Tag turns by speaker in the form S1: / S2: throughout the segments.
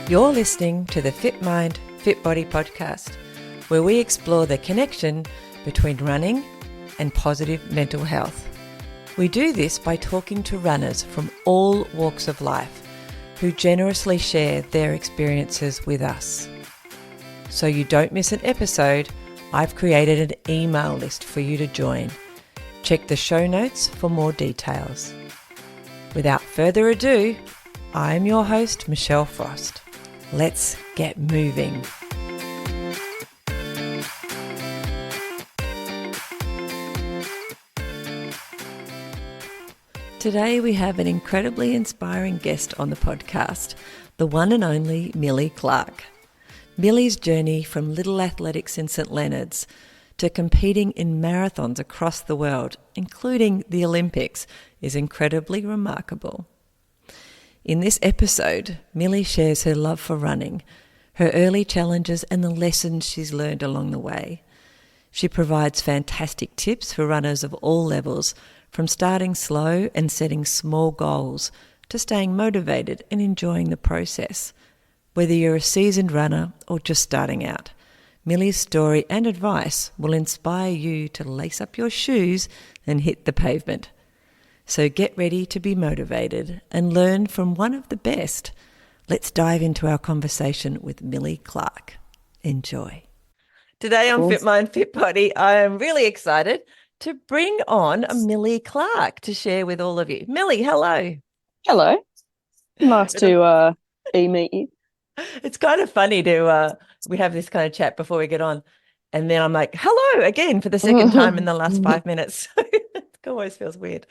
S1: You're listening to the FitMIND FitBODY podcast, where we explore the connection between running and positive mental health. We do this by talking to runners from all walks of life who generously share their experiences with us. So you don't miss an episode, I've created an email list for you to join. Check the show notes for more details. Without further ado, I'm your host, Michelle Frost. Let's get moving. Today we have an incredibly inspiring guest on the podcast, the one and only Millie Clark. Millie's journey from little athletics in St. Leonard's to competing in marathons across the world, including the Olympics, is incredibly remarkable. In this episode, Millie shares her love for running, her early challenges and the lessons she's learned along the way. She provides fantastic tips for runners of all levels, from starting slow and setting small goals to staying motivated and enjoying the process. Whether you're a seasoned runner or just starting out, Millie's story and advice will inspire you to lace up your shoes and hit the pavement. So get ready to be motivated and learn from one of the best. Let's dive into our conversation with Millie Clark. Enjoy. Today on FitMIND FitBODY, I am really excited to bring on a Millie Clark to share with all of you. Millie, hello.
S2: Hello. Nice to meet you.
S1: It's kind of funny to we have this kind of chat before we get on, and then I'm like, hello again for the second time in the last 5 minutes. It always feels weird.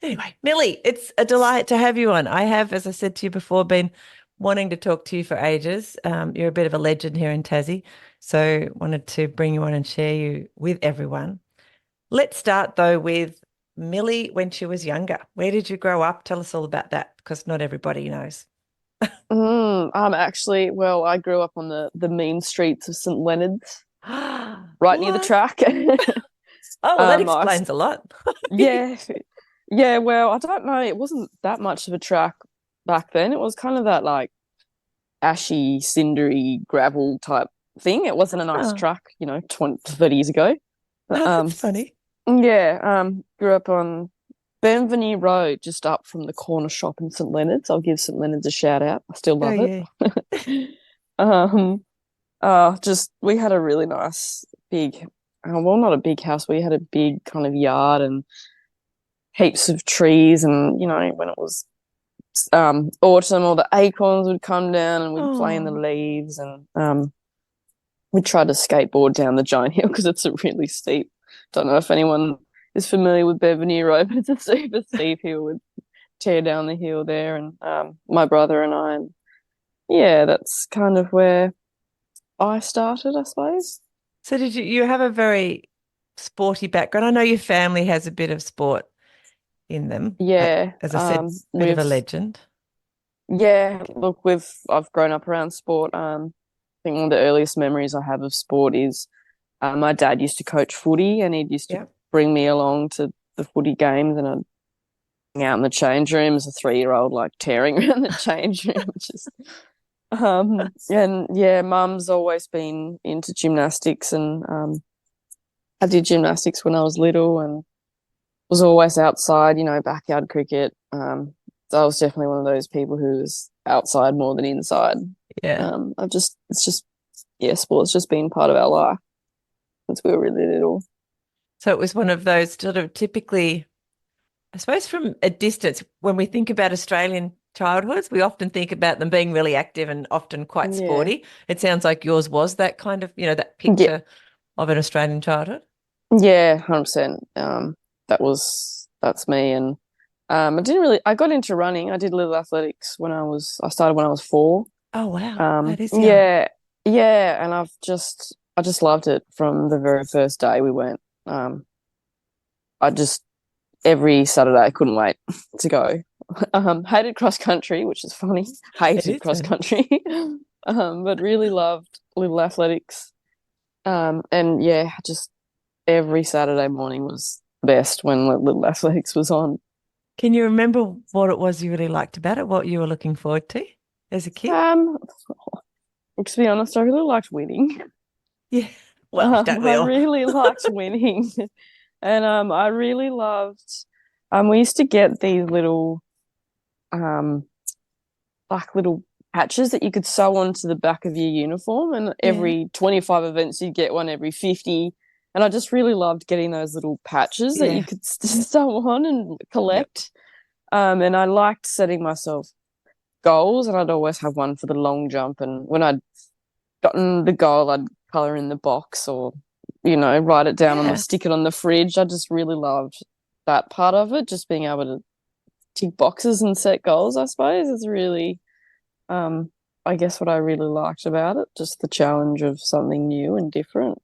S1: Anyway, Millie, it's a delight to have you on. I have, as I said to you before, been wanting to talk to you for ages. You're a bit of a legend here in Tassie, so wanted to bring you on and share you with everyone. Let's start, though, with Millie when she was younger. Where did you grow up? Tell us all about that, because not everybody knows.
S2: I grew up on the mean streets of St. Leonard's, right near the track.
S1: Oh, well, that explains a lot.
S2: Yeah. Yeah, well, I don't know. It wasn't that much of a track back then. It was kind of that like ashy, cindery, gravel type thing. It wasn't a nice track, 30 years ago.
S1: But, that's funny.
S2: Yeah, grew up on Benvenue Road, just up from the corner shop in St. Leonard's. I'll give St. Leonard's a shout out. I still love it. We had a really nice big, not a big house. We had a big kind of yard and heaps of trees, and when it was autumn, all the acorns would come down and we'd play in the leaves, and we tried to skateboard down the giant hill because it's a really steep. Don't know if anyone is familiar with Benvenue Road, but it's a super steep hill. We'd tear down the hill there, and my brother and I, and yeah, that's kind of where I started, I suppose.
S1: So did you have a very sporty background? I know your family has a bit of sport in them.
S2: Yeah.
S1: As I said, bit of a legend.
S2: Yeah, look, I've grown up around sport. I think one of the earliest memories I have of sport is my dad used to coach footy, and he used to bring me along to the footy games, and I'd hang out in the change room as a 3-year-old, like tearing around the change room. And yeah, Mum's always been into gymnastics, and I did gymnastics when I was little and was always outside, backyard cricket. So I was definitely one of those people who was outside more than inside.
S1: Yeah.
S2: Sport's just been part of our life since we were really little.
S1: So it was one of those sort of typically, I suppose from a distance, when we think about Australian childhoods, we often think about them being really active and often quite sporty. It sounds like yours was that kind of, that picture of an Australian childhood.
S2: Yeah, 100%. That's me. And I got into running. I did little athletics I started when I was 4.
S1: Oh, wow. That is young.
S2: Yeah. And I just loved it from the very first day we went. Every Saturday I couldn't wait to go. Hated cross country, which is funny. Hated cross country. But really loved little athletics. And yeah, just every Saturday morning was the best when little athletics was on.
S1: Can you remember what it was you really liked about it, what you were looking forward to? as a kid?
S2: Um, to be honest, I really liked winning.
S1: Yeah. Well, don't we
S2: I
S1: all?
S2: really liked winning, and I really loved. We used to get these um, little patches that you could sew onto the back of your uniform, and
S1: Yeah.
S2: every 25 events you'd get one every 50. And I just really loved getting those little patches that
S1: Yeah.
S2: you could sew on and
S1: Yep.
S2: collect. And I liked setting myself goals, and I'd always have one for the long jump. And when I'd gotten the goal, I'd color in the box or, write it down on the
S1: Yeah.
S2: stick it on the fridge. I just really loved that part of it, just being able to tick boxes and set goals, I suppose, is really, um, I guess what I really liked about it, just the challenge of something new and different.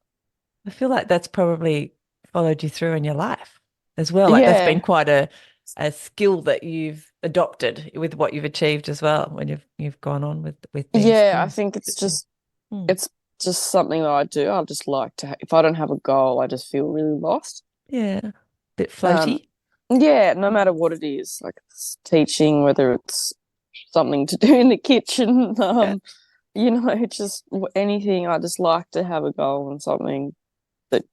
S1: I feel like that's probably followed you through in your life as well. Like that's been
S2: Yeah,
S1: quite a skill that you've adopted with what you've achieved as well when you've gone on with these
S2: yeah, I
S1: things.
S2: think it's
S1: Yeah.
S2: just
S1: Hmm.
S2: it's just something that I do. I just like to, if I don't have a goal, I just feel really lost.
S1: Yeah. Bit
S2: Um,
S1: floaty.
S2: yeah, no matter what it is, like it's teaching, whether it's something to do in the kitchen,
S1: Yeah.
S2: just anything. I just like to have a goal and something that,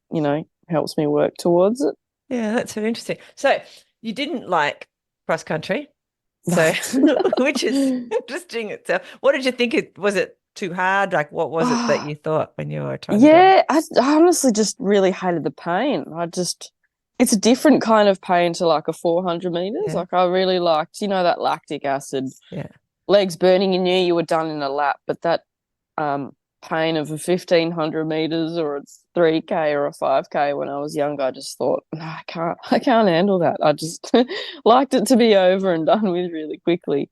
S2: helps me work towards it.
S1: Yeah, that's very interesting. So you didn't like cross country.
S2: No.
S1: So which is interesting itself. What did you think was it too hard? Like what was it that
S2: Oh,
S1: you thought when you were trying to go?
S2: yeah, I honestly just really hated the pain. It's a different kind of pain to like a 400 meters.
S1: Yeah.
S2: Like I really liked, that lactic acid,
S1: Yeah.
S2: legs burning, you were done in a lap, but that um, pain of a 1500 meters or a 3K or a 5K when I was younger, I just thought, no, I can't handle that. I just liked it to be over and done with really quickly.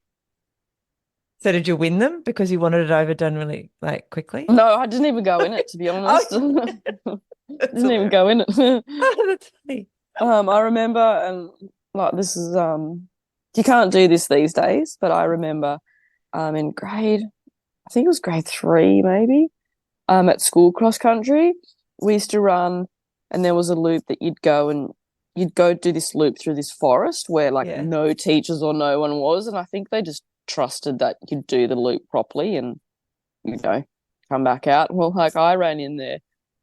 S1: So did you win them because you wanted it overdone really like quickly?
S2: No, I didn't even go in it, to be
S1: Oh,
S2: honest.
S1: that's
S2: Didn't even
S1: hilarious.
S2: go in it.
S1: Oh, that's funny.
S2: I remember, and like this is you can't do this these days, but I remember in I think it was grade 3 maybe, at school cross country, we used to run, and there was a loop that you'd go do this loop through this forest where like
S1: Yeah.
S2: no teachers or no one was, and I think they just trusted that you'd do the loop properly and you know come back out. Well, like I ran in there,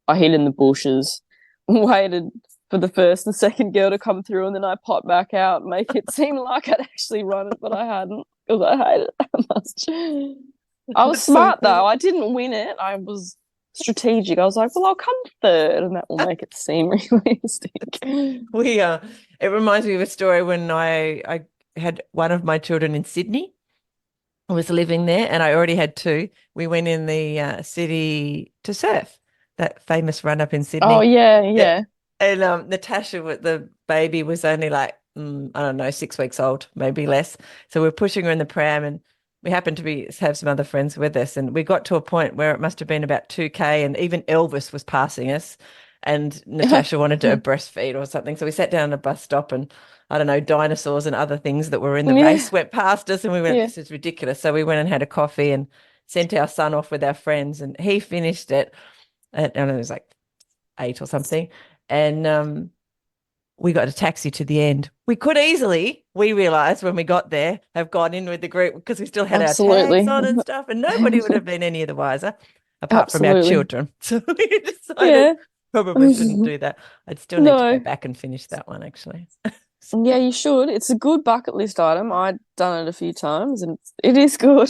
S2: I hid in the bushes, waited for the first and second girl to come through, and then I popped back out and make it seem like I'd actually run it, but I hadn't because I hated it that much. I was
S1: That's so
S2: smart
S1: funny.
S2: though. I didn't win it. I was strategic. I was like, well, I'll come third, and that will make it seem realistic.
S1: We it reminds me of a story when I had one of my children in Sydney. I was living there and I already had two. We went in the city to surf, that famous run up in
S2: Oh
S1: Sydney.
S2: yeah,
S1: Yeah.
S2: yeah.
S1: And Natasha, with the baby, was only like, I don't know, 6 weeks old, maybe less. So we're pushing her in the pram and we happened to have some other friends with us. And we got to a point where it must have been about 2K and even Elvis was passing us. And Natasha wanted to breastfeed or something. So we sat down at a bus stop and I don't know, dinosaurs and other things that were in the
S2: Yeah,
S1: race went past us and we went,
S2: yeah.
S1: this is ridiculous. So we went and had a coffee and sent our son off with our friends and he finished it at, I don't know, it was like 8 or something. And we got a taxi to the end. We could easily, we realized when we got there, have gone in with the group because we still had our tags
S2: Absolutely.
S1: on and stuff, and nobody would have been any of the wiser apart from our
S2: Absolutely.
S1: children. So we decided
S2: Yeah.
S1: probably shouldn't do that. I'd still need to go
S2: No.
S1: back and finish that one actually.
S2: Yeah, you should. It's a good bucket list item. I've done it a few times and it is good.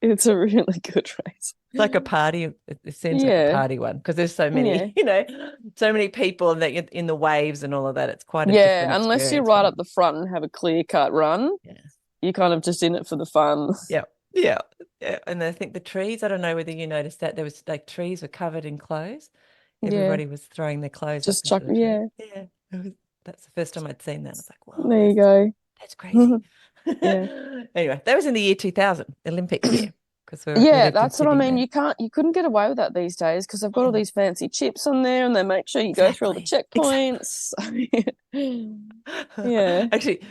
S2: It's a really good race.
S1: It's like a party. It seems like a
S2: Yeah.
S1: party one because there's so
S2: Yeah.
S1: many, so many people and that in the waves and all of that. It's quite a different
S2: Yeah. Unless you're
S1: experience
S2: right
S1: from.
S2: up the front and have a clear cut run,
S1: Yeah.
S2: you're kind of just in it for the fun.
S1: Yeah. Yeah. Yeah. And I think the trees, I don't know whether you noticed that there was like trees were covered in clothes.
S2: Yeah.
S1: Everybody was throwing their clothes up
S2: Just
S1: into
S2: chuck,
S1: the tree.
S2: yeah.
S1: Yeah. That's the first time I'd seen that. I was like, whoa,
S2: There you
S1: that's
S2: go.
S1: crazy.
S2: Yeah.
S1: Anyway, that was in the year 2000, Olympic year, because we
S2: Yeah,
S1: lived in
S2: that's what I
S1: Sydney
S2: mean.
S1: then.
S2: You couldn't get away with that these days because they've got all
S1: Mm,
S2: these fancy chips on there and they make sure you go through all the
S1: exactly. Exactly.
S2: checkpoints. Yeah.
S1: Actually,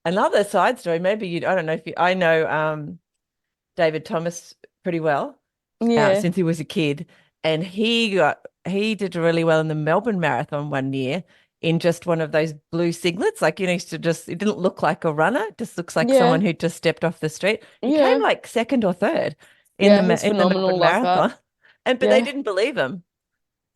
S1: another side story, maybe I don't know if I know David Thomas pretty well
S2: Yeah.
S1: since he was a kid, and he did really well in the Melbourne Marathon one year, in just one of those blue singlets. Like, he used to just, it didn't look like a runner. It just looks like someone
S2: Yeah.
S1: who just stepped off the street. He came
S2: Yeah.
S1: like second or third in
S2: Yeah. He's
S1: in the
S2: phenomenal
S1: Melbourne
S2: like that.
S1: Marathon. But they
S2: Yeah.
S1: didn't believe him.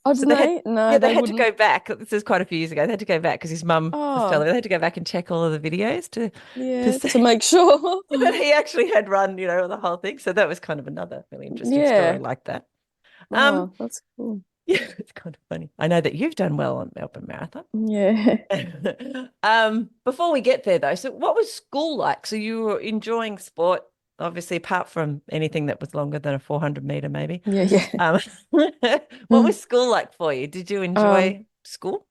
S2: Oh,
S1: So
S2: didn't
S1: they had,
S2: they? No,
S1: yeah, they
S2: they
S1: had to
S2: wouldn't.
S1: go back. This is quite a few years ago. They had to go back because his mum was telling
S2: Oh,
S1: me they had to go back and check all of the videos to
S2: yeah,
S1: see
S2: to make sure.
S1: that he actually had run, the whole thing. So that was kind of another really interesting story
S2: Yeah.
S1: like that. Um,
S2: Oh, that's cool.
S1: yeah, it's kind of funny. I know that you've done well on Melbourne Marathon.
S2: Yeah.
S1: Before we get there though, so what was school like? So you were enjoying sport, obviously, apart from anything that was longer than a 400-meter, maybe.
S2: Yeah, yeah.
S1: Um, what was school like for you? Did you
S2: Um,
S1: enjoy school?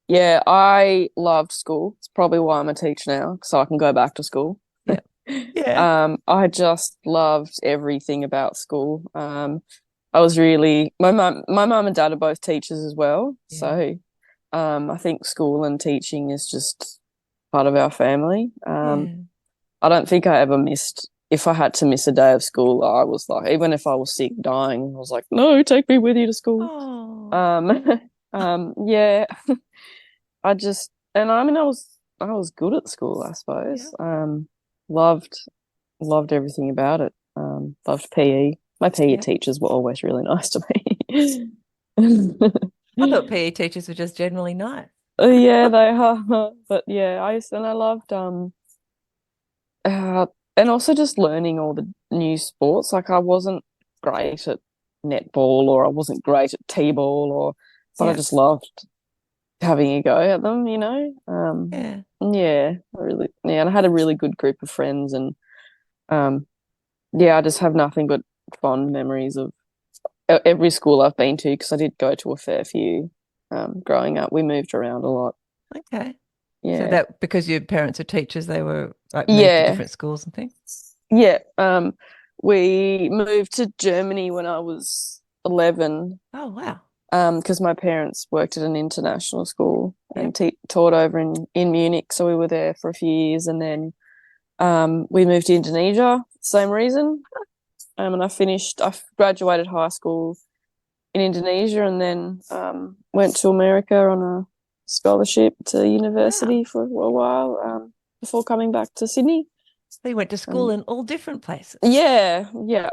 S2: yeah, I loved school. It's probably why I'm a teacher now, so I can go back to school.
S1: Yeah. Yeah.
S2: I just loved everything about school. I was really my mum and dad are both teachers as well.
S1: Yeah.
S2: So I think school and teaching is just part of our family.
S1: Yeah.
S2: I don't think I ever missed if I had to miss a day of school, I was like, even if I was sick, dying, I was like, no, take me with you to school.
S1: Oh.
S2: Um, yeah, and I mean, I was good at school, I
S1: Yeah.
S2: suppose. Loved loved everything about it. Loved PE. My PE
S1: Yeah.
S2: teachers were always really nice to me.
S1: I thought PE teachers were just generally nice.
S2: Yeah, they are. But yeah, I loved and also just learning all the new sports. Like I wasn't great at netball or I wasn't great at t-ball but I
S1: Yeah.
S2: just loved having a go at them, you know.
S1: Yeah.
S2: Yeah, and I had a really good group of friends and um yeah, I just have nothing but fond memories of every school I've been to because I did go to a fair few growing up. We moved around a lot.
S1: Okay. So
S2: Yeah.
S1: that because your parents are teachers, they were like moved to
S2: Yeah.
S1: different schools and things.
S2: Yeah. We moved to Germany when I was 11
S1: Oh, wow.
S2: because my parents worked at an international school
S1: Yeah.
S2: and taught over in Munich. So we were there for a few years and then we moved to Indonesia, same reason. And I graduated high school in Indonesia and then went to America on a scholarship to
S1: Wow.
S2: university for a while before coming back to Sydney.
S1: So you went to school
S2: Um,
S1: in all different places.
S2: yeah, yeah.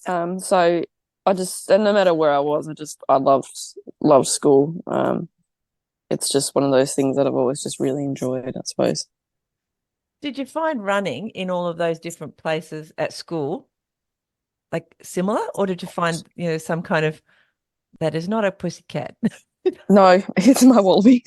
S2: So and no matter where I was, I loved school. It's just one of those things that I've always just really enjoyed, I suppose.
S1: Did you find running in all of those different places at school like similar, or did you find, some kind of that is not a pussycat?
S2: No, it's my wallaby.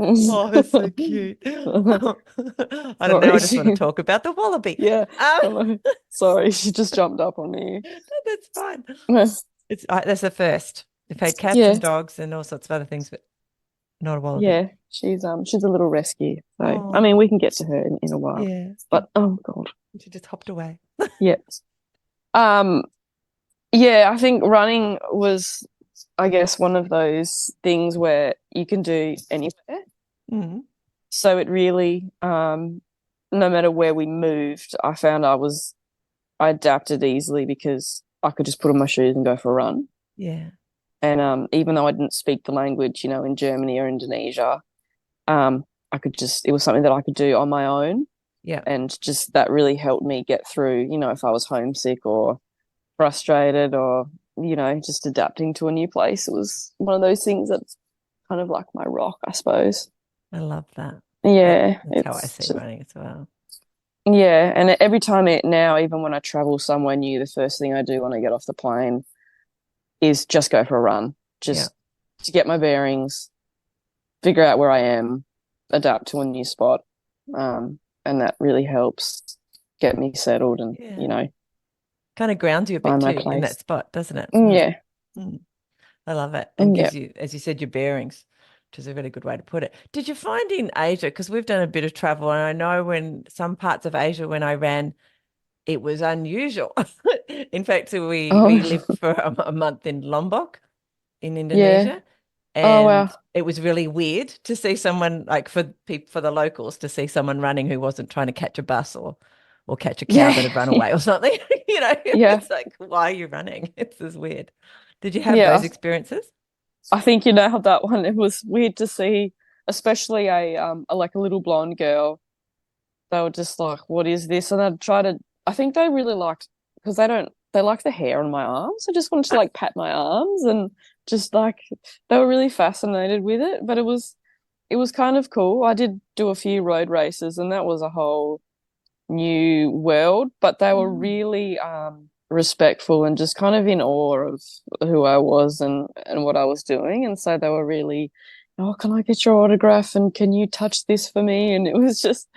S1: Oh, that's so cute. I don't know.
S2: Sorry,
S1: I just want to talk about the wallaby.
S2: yeah.
S1: Um,
S2: Sorry, she just jumped up on me.
S1: that's fine. That's the first. They've had cats
S2: Yeah,
S1: and dogs and all sorts of other things, but not a wallaby.
S2: yeah. She's a little rescue. So I
S1: Oh,
S2: mean, we can get to her in a while.
S1: yeah.
S2: But oh God,
S1: She just hopped away.
S2: yeah. Um, yeah. I think running was, I guess, one of those things where you can do anywhere.
S1: Mm.
S2: So it really, no matter where we moved, I found I adapted easily because I could just put on my shoes and go for a run.
S1: Yeah.
S2: And even though I didn't speak the language, in Germany or Indonesia, it was something that I could do on my own.
S1: Yeah.
S2: And just that really helped me get through, if I was homesick or frustrated or, just adapting to a new place. It was one of those things that's kind of like my rock, I suppose.
S1: I love that.
S2: Yeah,
S1: That's how I see running as well.
S2: yeah. And every time now, even when I travel somewhere new, the first thing I do when I get off the plane is just go for a run, just to get my bearings, figure out where I am, adapt to a new spot. And that really helps get me settled and,
S1: Kind of grounds you a bit
S2: find my
S1: too in that
S2: place.
S1: spot, doesn't it?
S2: Yeah.
S1: Mm. I love it. And
S2: Yeah.
S1: gives you, as you said, your bearings, which is a really good way to put it. Did you find in Asia, because we've done a bit of travel, and I know when some parts of Asia when I ran, it was unusual. In fact, we lived for a month in Lombok in
S2: Yeah.
S1: Indonesia,
S2: Oh, wow.
S1: and it was really weird to see someone like for the locals to see someone running who wasn't trying to catch a bus or catch a cow that had run
S2: Yeah.
S1: away or something.
S2: Yeah.
S1: It's like, why are you running? It's just weird. Did you have
S2: Yeah.
S1: those experiences?
S2: I think you nailed that one. It was weird to see, especially like a little blonde girl. They were just like, "What is this?" And I'd try to. I think they really liked because they don't. They like the hair on my arms. I just wanted to like pat my arms and just like they were really fascinated with it. But it was kind of cool. I did do a few road races, and that was a whole new world. But they were
S1: Mm.
S2: really respectful and just kind of in awe of who I was and what I was doing. And so they were really, oh, can I get your autograph and can you touch this for me? And it was just,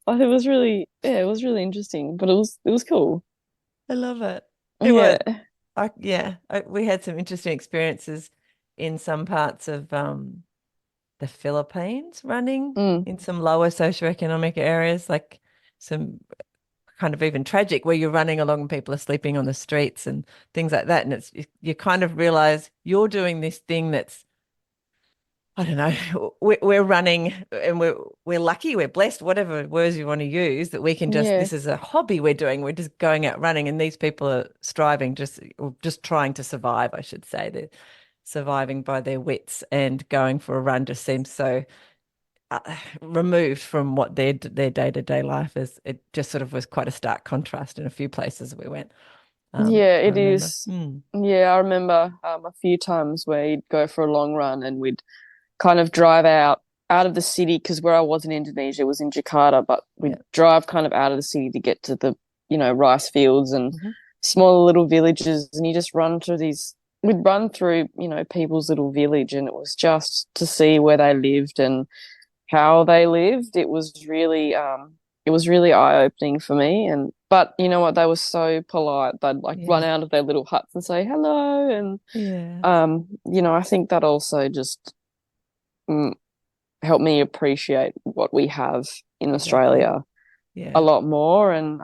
S2: it was really, yeah, it was really interesting. But it was cool.
S1: I love it. It was.
S2: Yeah.
S1: We had some interesting experiences in some parts of the Philippines running
S2: Mm.
S1: in some lower socioeconomic areas, like some kind of even tragic where you're running along and people are sleeping on the streets and things like that. And you kind of realize you're doing this thing that's, I don't know, we're running and we're lucky, we're blessed, whatever words you want to use, that we can just,
S2: Yeah.
S1: this is a hobby we're doing. We're just going out running, and these people are striving, just trying to survive, I should say. They're surviving by their wits, and going for a run just seems so removed from what their day-to-day life is. It just sort of was quite a stark contrast in a few places we went.
S2: Yeah,
S1: I
S2: it
S1: remember.
S2: is. Yeah, I remember a few times where you'd go for a long run and we'd kind of drive out of the city because where I was in Indonesia was in Jakarta, but we'd
S1: Yeah.
S2: drive kind of out of the city to get to the, rice fields and
S1: Hmm.
S2: smaller little villages, and you just run through these. We'd run through, people's little village, and it was just to see where they lived and how they lived. It was really eye-opening for me. And but you know what, they were so polite. They'd like run
S1: Yeah.
S2: out of their little huts and say hello. And
S1: Yeah.
S2: I think that also just mm, helped me appreciate what we have in
S1: Exactly.
S2: Australia a
S1: Yeah.
S2: lot more. And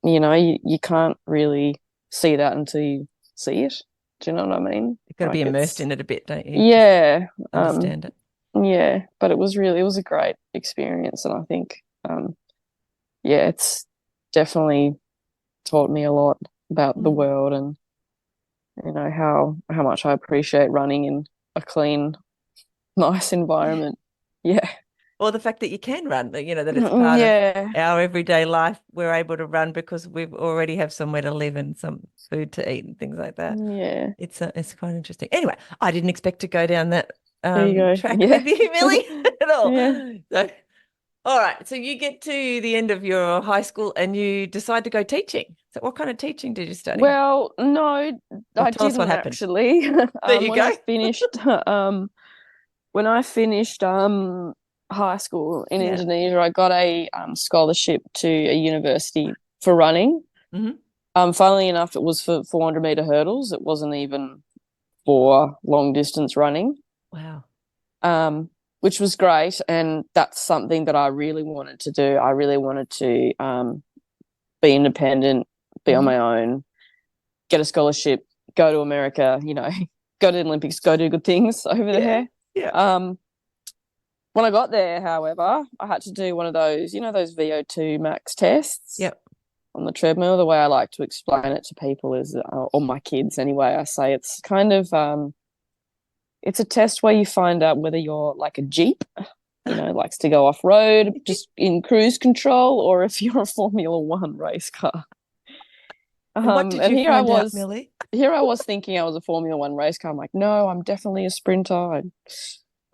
S2: you can't really see that until you see it. Do you know what I mean?
S1: You've got to be
S2: Like
S1: immersed
S2: it's
S1: in it a bit, don't you? Just
S2: yeah,
S1: understand it.
S2: yeah. But it was a great experience, and I think yeah, it's definitely taught me a lot about the
S1: Mm.
S2: world and how much I appreciate running in a clean, nice environment. Yeah.
S1: Or the fact that you can run, that it's part of
S2: Yeah.
S1: our everyday life. We're able to run because we already have somewhere to live and some food to eat and things like that.
S2: Yeah.
S1: It's quite interesting. Anyway, I didn't expect to go down that
S2: There you go.
S1: track
S2: Yeah.
S1: with you, Millie, at all.
S2: Yeah.
S1: So, all right. So you get to the end of your high school and you decide to go teaching. So what kind of teaching did you study?
S2: Well, no,
S1: Or
S2: I
S1: tell us what
S2: didn't
S1: happened.
S2: actually.
S1: There you
S2: When I
S1: go.
S2: finished when I finished high school in
S1: Yeah.
S2: Indonesia, I got a scholarship to a university for running.
S1: Hmm.
S2: Funnily enough, it was for 400-meter hurdles. It wasn't even for long distance running,
S1: Wow.
S2: um, which was great. And that's something that I really wanted to do. I really wanted to be independent, be on
S1: Hmm.
S2: my own, get a scholarship, go to America, go to the Olympics, go do good things over
S1: Yeah.
S2: there.
S1: Yeah.
S2: Um, when I got there, however, I had to do one of those, those VO2 max tests
S1: Yep.
S2: on the treadmill. The way I like to explain it to people is, or my kids anyway, I say it's kind of, it's a test where you find out whether you're like a Jeep, likes to go off road, just in cruise control, or if you're a Formula One race car.
S1: And what did
S2: And
S1: you
S2: here I
S1: find out,
S2: was,
S1: Millie?
S2: here I was thinking I was a Formula One race car. I'm like, no, I'm definitely a sprinter.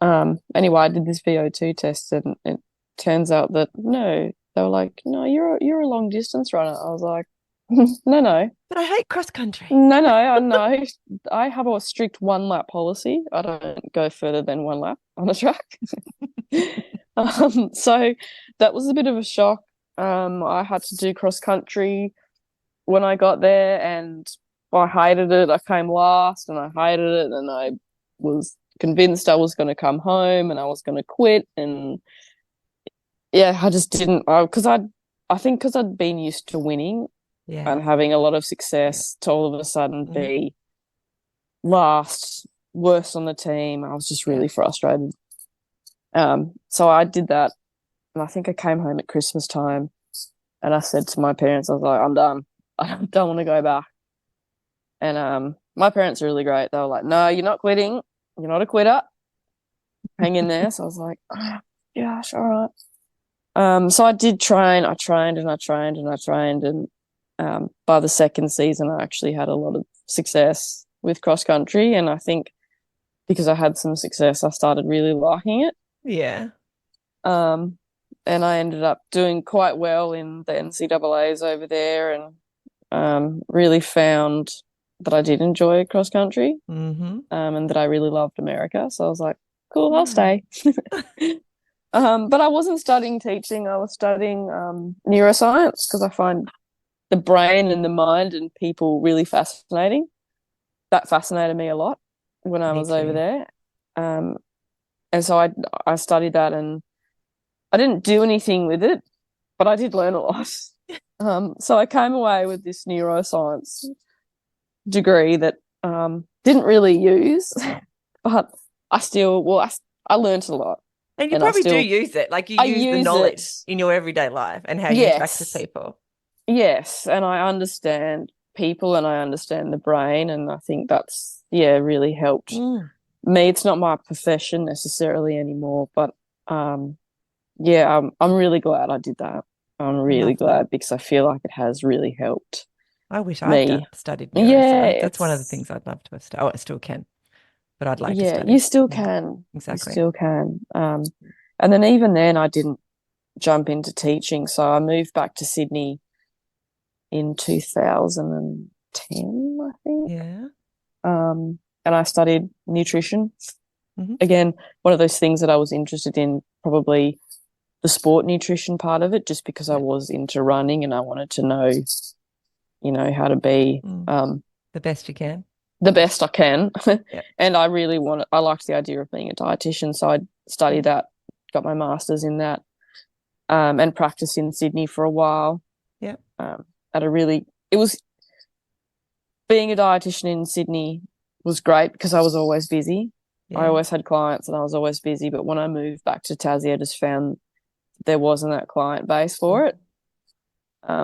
S2: Anyway, I did this VO2 test, and it turns out that no, they were like, no, you're a long distance runner. I was like, no, no,
S1: But I hate cross country.
S2: no, no, I know. I have a strict 1 lap policy. I don't go further than 1 lap on a track. So that was a bit of a shock. I had to do cross country when I got there, and I hated it. I came last, and I hated it, and I was convinced I was going to come home and I was going to quit. And yeah, I just didn't. Because I think because I'd been used to winning and
S1: Yeah.
S2: having a lot of
S1: Yeah.
S2: success, to all of a sudden
S1: Hmm.
S2: be last, worst on the team. I was just
S1: Yeah.
S2: really frustrated. So I did that, and I think I came home at Christmas time, and I said to my parents, I was like, I'm done. I don't want to go back. And my parents are really great. They were like, no, you're not quitting. you're not a quitter. Hang in there. So I was like, oh, gosh, all right. So I did train. I trained and I trained and I trained. And by the second season, I actually had a lot of success with cross country. And I think because I had some success, I started really liking it.
S1: Yeah.
S2: Um, and I ended up doing quite well in the NCAAs over there, and really found that I did enjoy cross country, and that I really loved America. So I was like, cool, I'll stay. But I wasn't studying teaching. I was studying neuroscience because I find the brain and the mind and people really fascinating. That fascinated me a lot when I was over there. And so I studied that, and I didn't do anything with it, but I did learn a lot. So I came away with this neuroscience degree that didn't really use, but I learned a lot.
S1: And you probably do use it. Like you use the knowledge in your everyday life and how you interact with people.
S2: Yes, and I understand people and I understand the brain, and I think that's really helped me. It's not my profession necessarily anymore, but I'm really glad I did that. I'm really glad because I feel like it has really helped.
S1: I wish I'd studied neuroscience.
S2: Yeah,
S1: that's one of the things I'd love to have studied. Oh, I still can, but I'd like to study.
S2: You still can.
S1: Exactly.
S2: You still can. And then even then I didn't jump into teaching. So I moved back to Sydney in 2010, I think.
S1: Yeah.
S2: And I studied nutrition. Again, one of those things that I was interested in, probably the sport nutrition part of it, just because I was into running and I wanted to know, how to be
S1: the best you can.
S2: The best I can. And I liked the idea of being a dietitian. So I studied that, got my master's in that, and practiced in Sydney for a while.
S1: Yeah.
S2: Being a dietitian in Sydney was great because I was always busy. Yeah. I always had clients and I was always busy. But when I moved back to Tassie, I just found there wasn't that client base for it.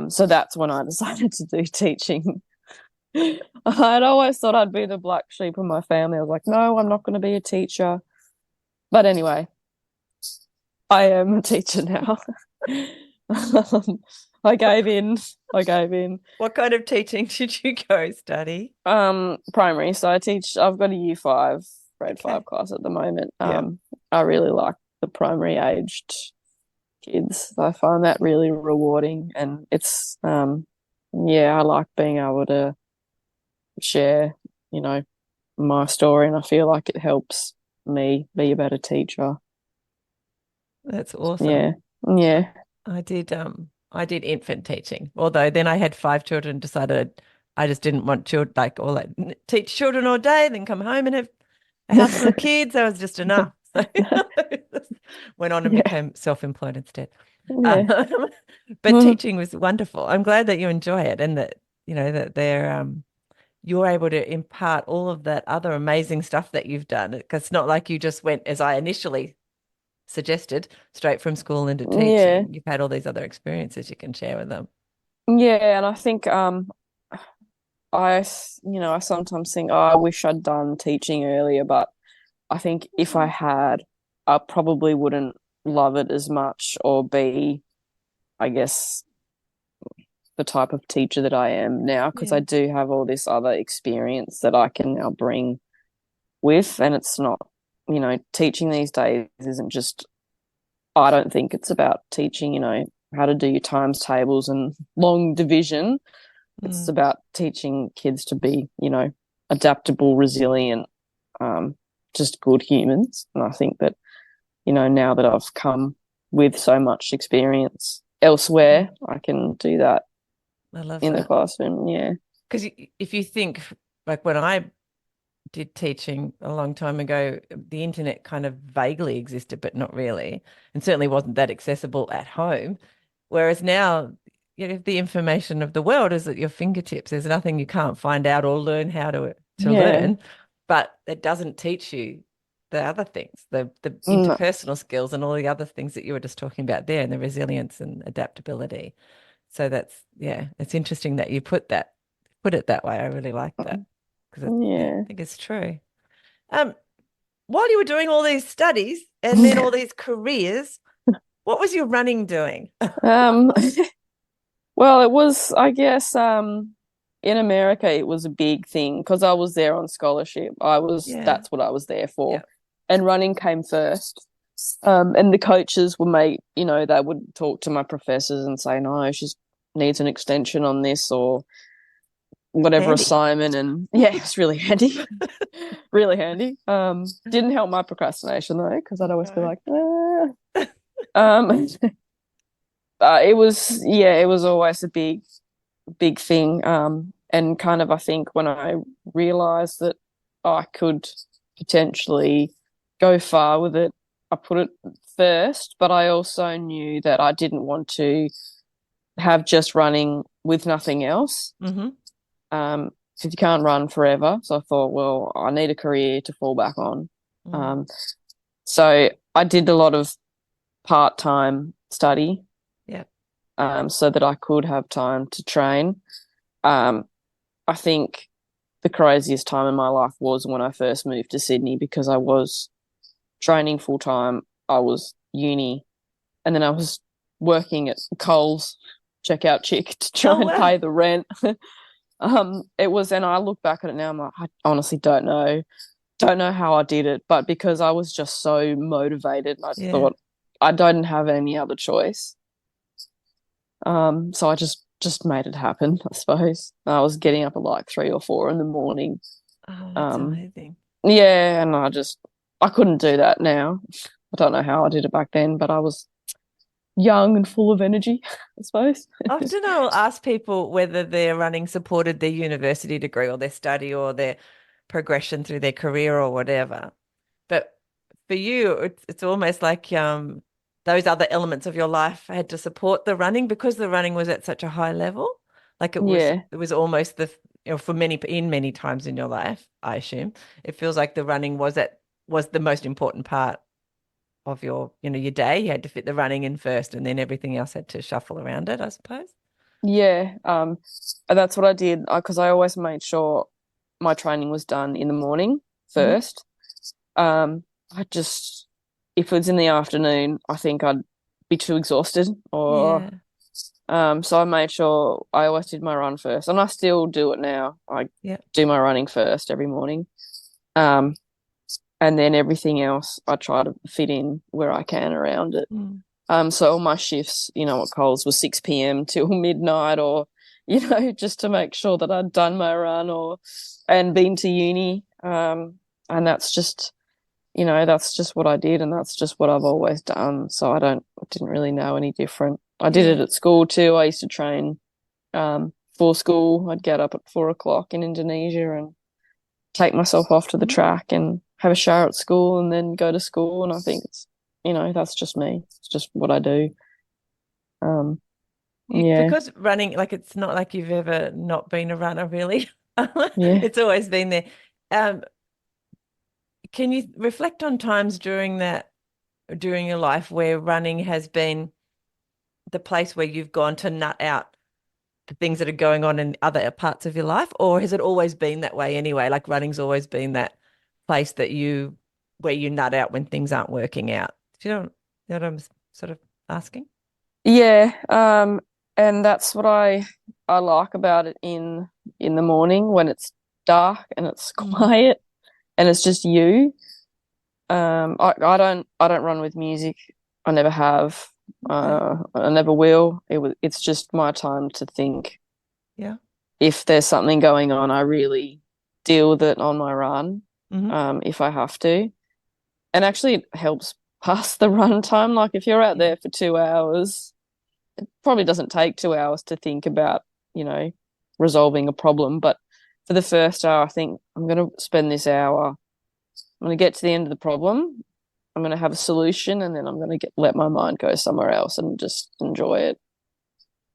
S2: So that's when I decided to do teaching. I'd always thought I'd be the black sheep of my family. I was like, no, I'm not going to be a teacher. But anyway, I am a teacher now. I gave in.
S1: What kind of teaching did you go study?
S2: Primary. So I've got a year 5, grade 5 class at the moment. I really like the primary aged kids. I find that really rewarding, and it's I like being able to share, my story, and I feel like it helps me be a better teacher.
S1: That's awesome.
S2: Yeah.
S1: I did infant teaching, although then I had 5 children, decided I just didn't want children, teach children all day, then come home and have a house full of kids. That was just enough. So went on and became self-employed instead. But teaching was wonderful. I'm glad that you enjoy it, and that, that you're able to impart all of that other amazing stuff that you've done. Because it's not like you just went, as I initially suggested, straight from school into teaching. Yeah. You've had all these other experiences you can share with them.
S2: Yeah, and I think I sometimes think, I wish I'd done teaching earlier, but I think if I had, I probably wouldn't love it as much or be, I guess, the type of teacher that I am now, because I do have all this other experience that I can now bring with. And it's not, teaching these days isn't just, I don't think it's about teaching, how to do your times tables and long division. It's about teaching kids to be, adaptable, resilient, just good humans. And I think that, now that I've come with so much experience elsewhere, I can do that.
S1: I love
S2: in the classroom. Yeah.
S1: Because if you think, like when I did teaching a long time ago, the internet kind of vaguely existed, but not really, and certainly wasn't that accessible at home. Whereas now, the information of the world is at your fingertips. There's nothing you can't find out or learn how to learn, but it doesn't teach you the other things, the interpersonal skills and all the other things that you were just talking about there, and the resilience and adaptability. So that's, it's interesting that you put it that way. I really like that, because I think it's true. while you were doing all these studies and then all these careers, what was your running doing?
S2: Um, well, it was, I guess, in America, it was a big thing because I was there on scholarship.
S1: Yeah.
S2: That's what I was there for.
S1: Yeah.
S2: And running came first. And the coaches would they would talk to my professors and say, no, she needs an extension on this or whatever
S1: Handy.
S2: assignment. And yeah, it was really handy, really handy. Didn't help my procrastination though, because I'd always be
S1: No.
S2: like, ah. Um, it was always a big thing. And kind of, I think when I realized that I could potentially go far with it, I put it first, but I also knew that I didn't want to have just running with nothing else.
S1: Mm-hmm.
S2: Because you can't run forever. So I thought, well, I need a career to fall back on.
S1: Mm.
S2: Um, so I did a lot of part-time study,
S1: Yeah.
S2: so that I could have time to train. Um, I think the craziest time in my life was when I first moved to Sydney because I was training full time. I was uni, and then I was working at Coles, checkout chick, to try
S1: Oh,
S2: and
S1: wow.
S2: pay the rent. It was, and I look back at it now, I'm like, I honestly don't know how I did it, but because I was just so motivated, and I
S1: Yeah.
S2: thought I don't have any other choice. So I just made it happen, I suppose. I was getting up at like 3 or 4 in the morning.
S1: Oh, that's
S2: Um,
S1: amazing.
S2: yeah, and I couldn't do that now. I don't know how I did it back then, but I was young and full of energy, I suppose.
S1: Often I'll ask people whether their running supported their university degree or their study or their progression through their career or whatever. But for you, it's almost like those other elements of your life had to support the running because the running was at such a high level. Like
S2: Yeah,
S1: it was almost for many times in your life, I assume, it feels like the running was the most important part of your day. You had to fit the running in first, and then everything else had to shuffle around it, I suppose.
S2: yeah. And that's what I did because I always made sure my training was done in the morning
S1: Hmm.
S2: first. I just, if it was in the afternoon, I think I'd be too exhausted or
S1: Yeah.
S2: so I made sure I always did my run first, and I still do it now. I
S1: Yeah.
S2: do my running first every morning, um, and then everything else I try to fit in where I can around it.
S1: Mm.
S2: So all my shifts, at Coles was 6 p.m. till midnight, or just to make sure that I'd done my run and been to uni. And that's just what I did, and that's just what I've always done. So I didn't really know any different. I did it
S1: Yeah.
S2: at school too. I used to train for school. I'd get up at 4 o'clock in Indonesia and take myself off to the
S1: Mm.
S2: track and have a shower at school and then go to school. And I think that's just me. It's just what I do. Um, yeah,
S1: Because running, like it's not like you've ever not been a runner, really.
S2: yeah.
S1: It's always been there. Um, can you reflect on times during your life where running has been the place where you've gone to nut out the things that are going on in other parts of your life, or has it always been that way anyway? Like running's always been that place where you nut out when things aren't working out. Do you know what I'm sort of asking?
S2: Yeah, and that's what I like about it in the morning when it's dark and it's
S1: Mm.
S2: quiet and it's just you. I don't run with music. I never have.
S1: Okay.
S2: I never will. It's just my time to think.
S1: Yeah.
S2: If there's something going on, I really deal with it on my run,
S1: Hmm.
S2: if I have to. And actually, it helps pass the run time. Like if you're out
S1: Yeah.
S2: there for 2 hours, it probably doesn't take 2 hours to think about, you know, resolving a problem. But for the first hour, I think I'm going to spend this hour. I'm going to get to the end of the problem. I'm going to have a solution, and then I'm going to let my mind go somewhere else and just enjoy it.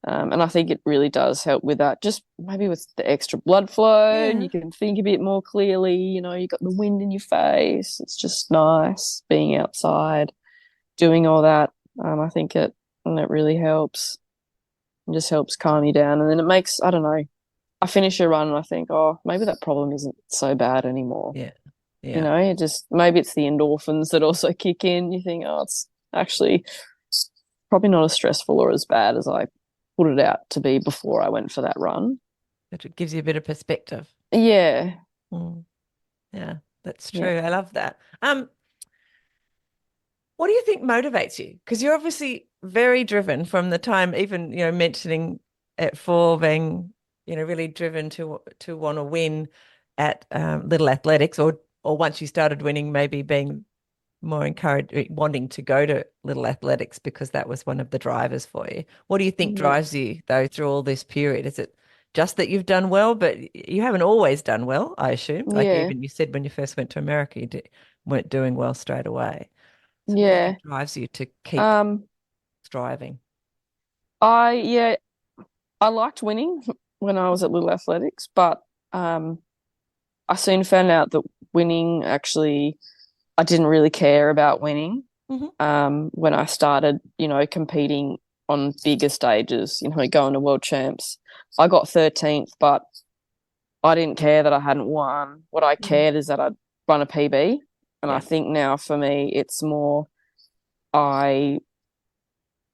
S2: And I think it really does help with that. Just maybe with the extra blood flow, and
S1: Yeah.
S2: you can think a bit more clearly. You got the wind in your face. It's just nice being outside, doing all that. I think it really helps. It just helps calm you down, and then it makes, I don't know. I finish a run and I think, oh, maybe that problem isn't so bad anymore.
S1: Yeah.
S2: You
S1: Yeah.
S2: know, it just maybe it's the endorphins that also kick in. You think, oh, it's actually probably not as stressful or as bad as I put it out to be before I went for that run.
S1: It gives you a bit of perspective.
S2: Yeah,
S1: Mm, yeah, that's
S2: yeah,
S1: true. I love that. What do you think motivates you? Because you're obviously very driven from the time, even, mentioning at 4 being, really driven to want to win at Little Athletics, or once you started winning, maybe being more encouraged, wanting to go to Little Athletics because that was one of the drivers for you. What do you think
S2: yeah,
S1: drives you though through all this period? Is it just that you've done well, but you haven't always done well, I assume? Like
S2: yeah,
S1: even you said when you first went to America, weren't doing well straight away. So what do you
S2: yeah.
S1: think drives you to keep
S2: Um,
S1: striving?
S2: yeah, I liked winning when I was at Little Athletics, but um, I soon found out that winning actually, I didn't really care about winning.
S1: Hmm.
S2: When I started, competing on bigger stages, going to world champs. I got 13th, but I didn't care that I hadn't won. What I
S1: Yeah.
S2: cared is that I'd run a PB. And I
S1: Yeah.
S2: think now for me, it's more I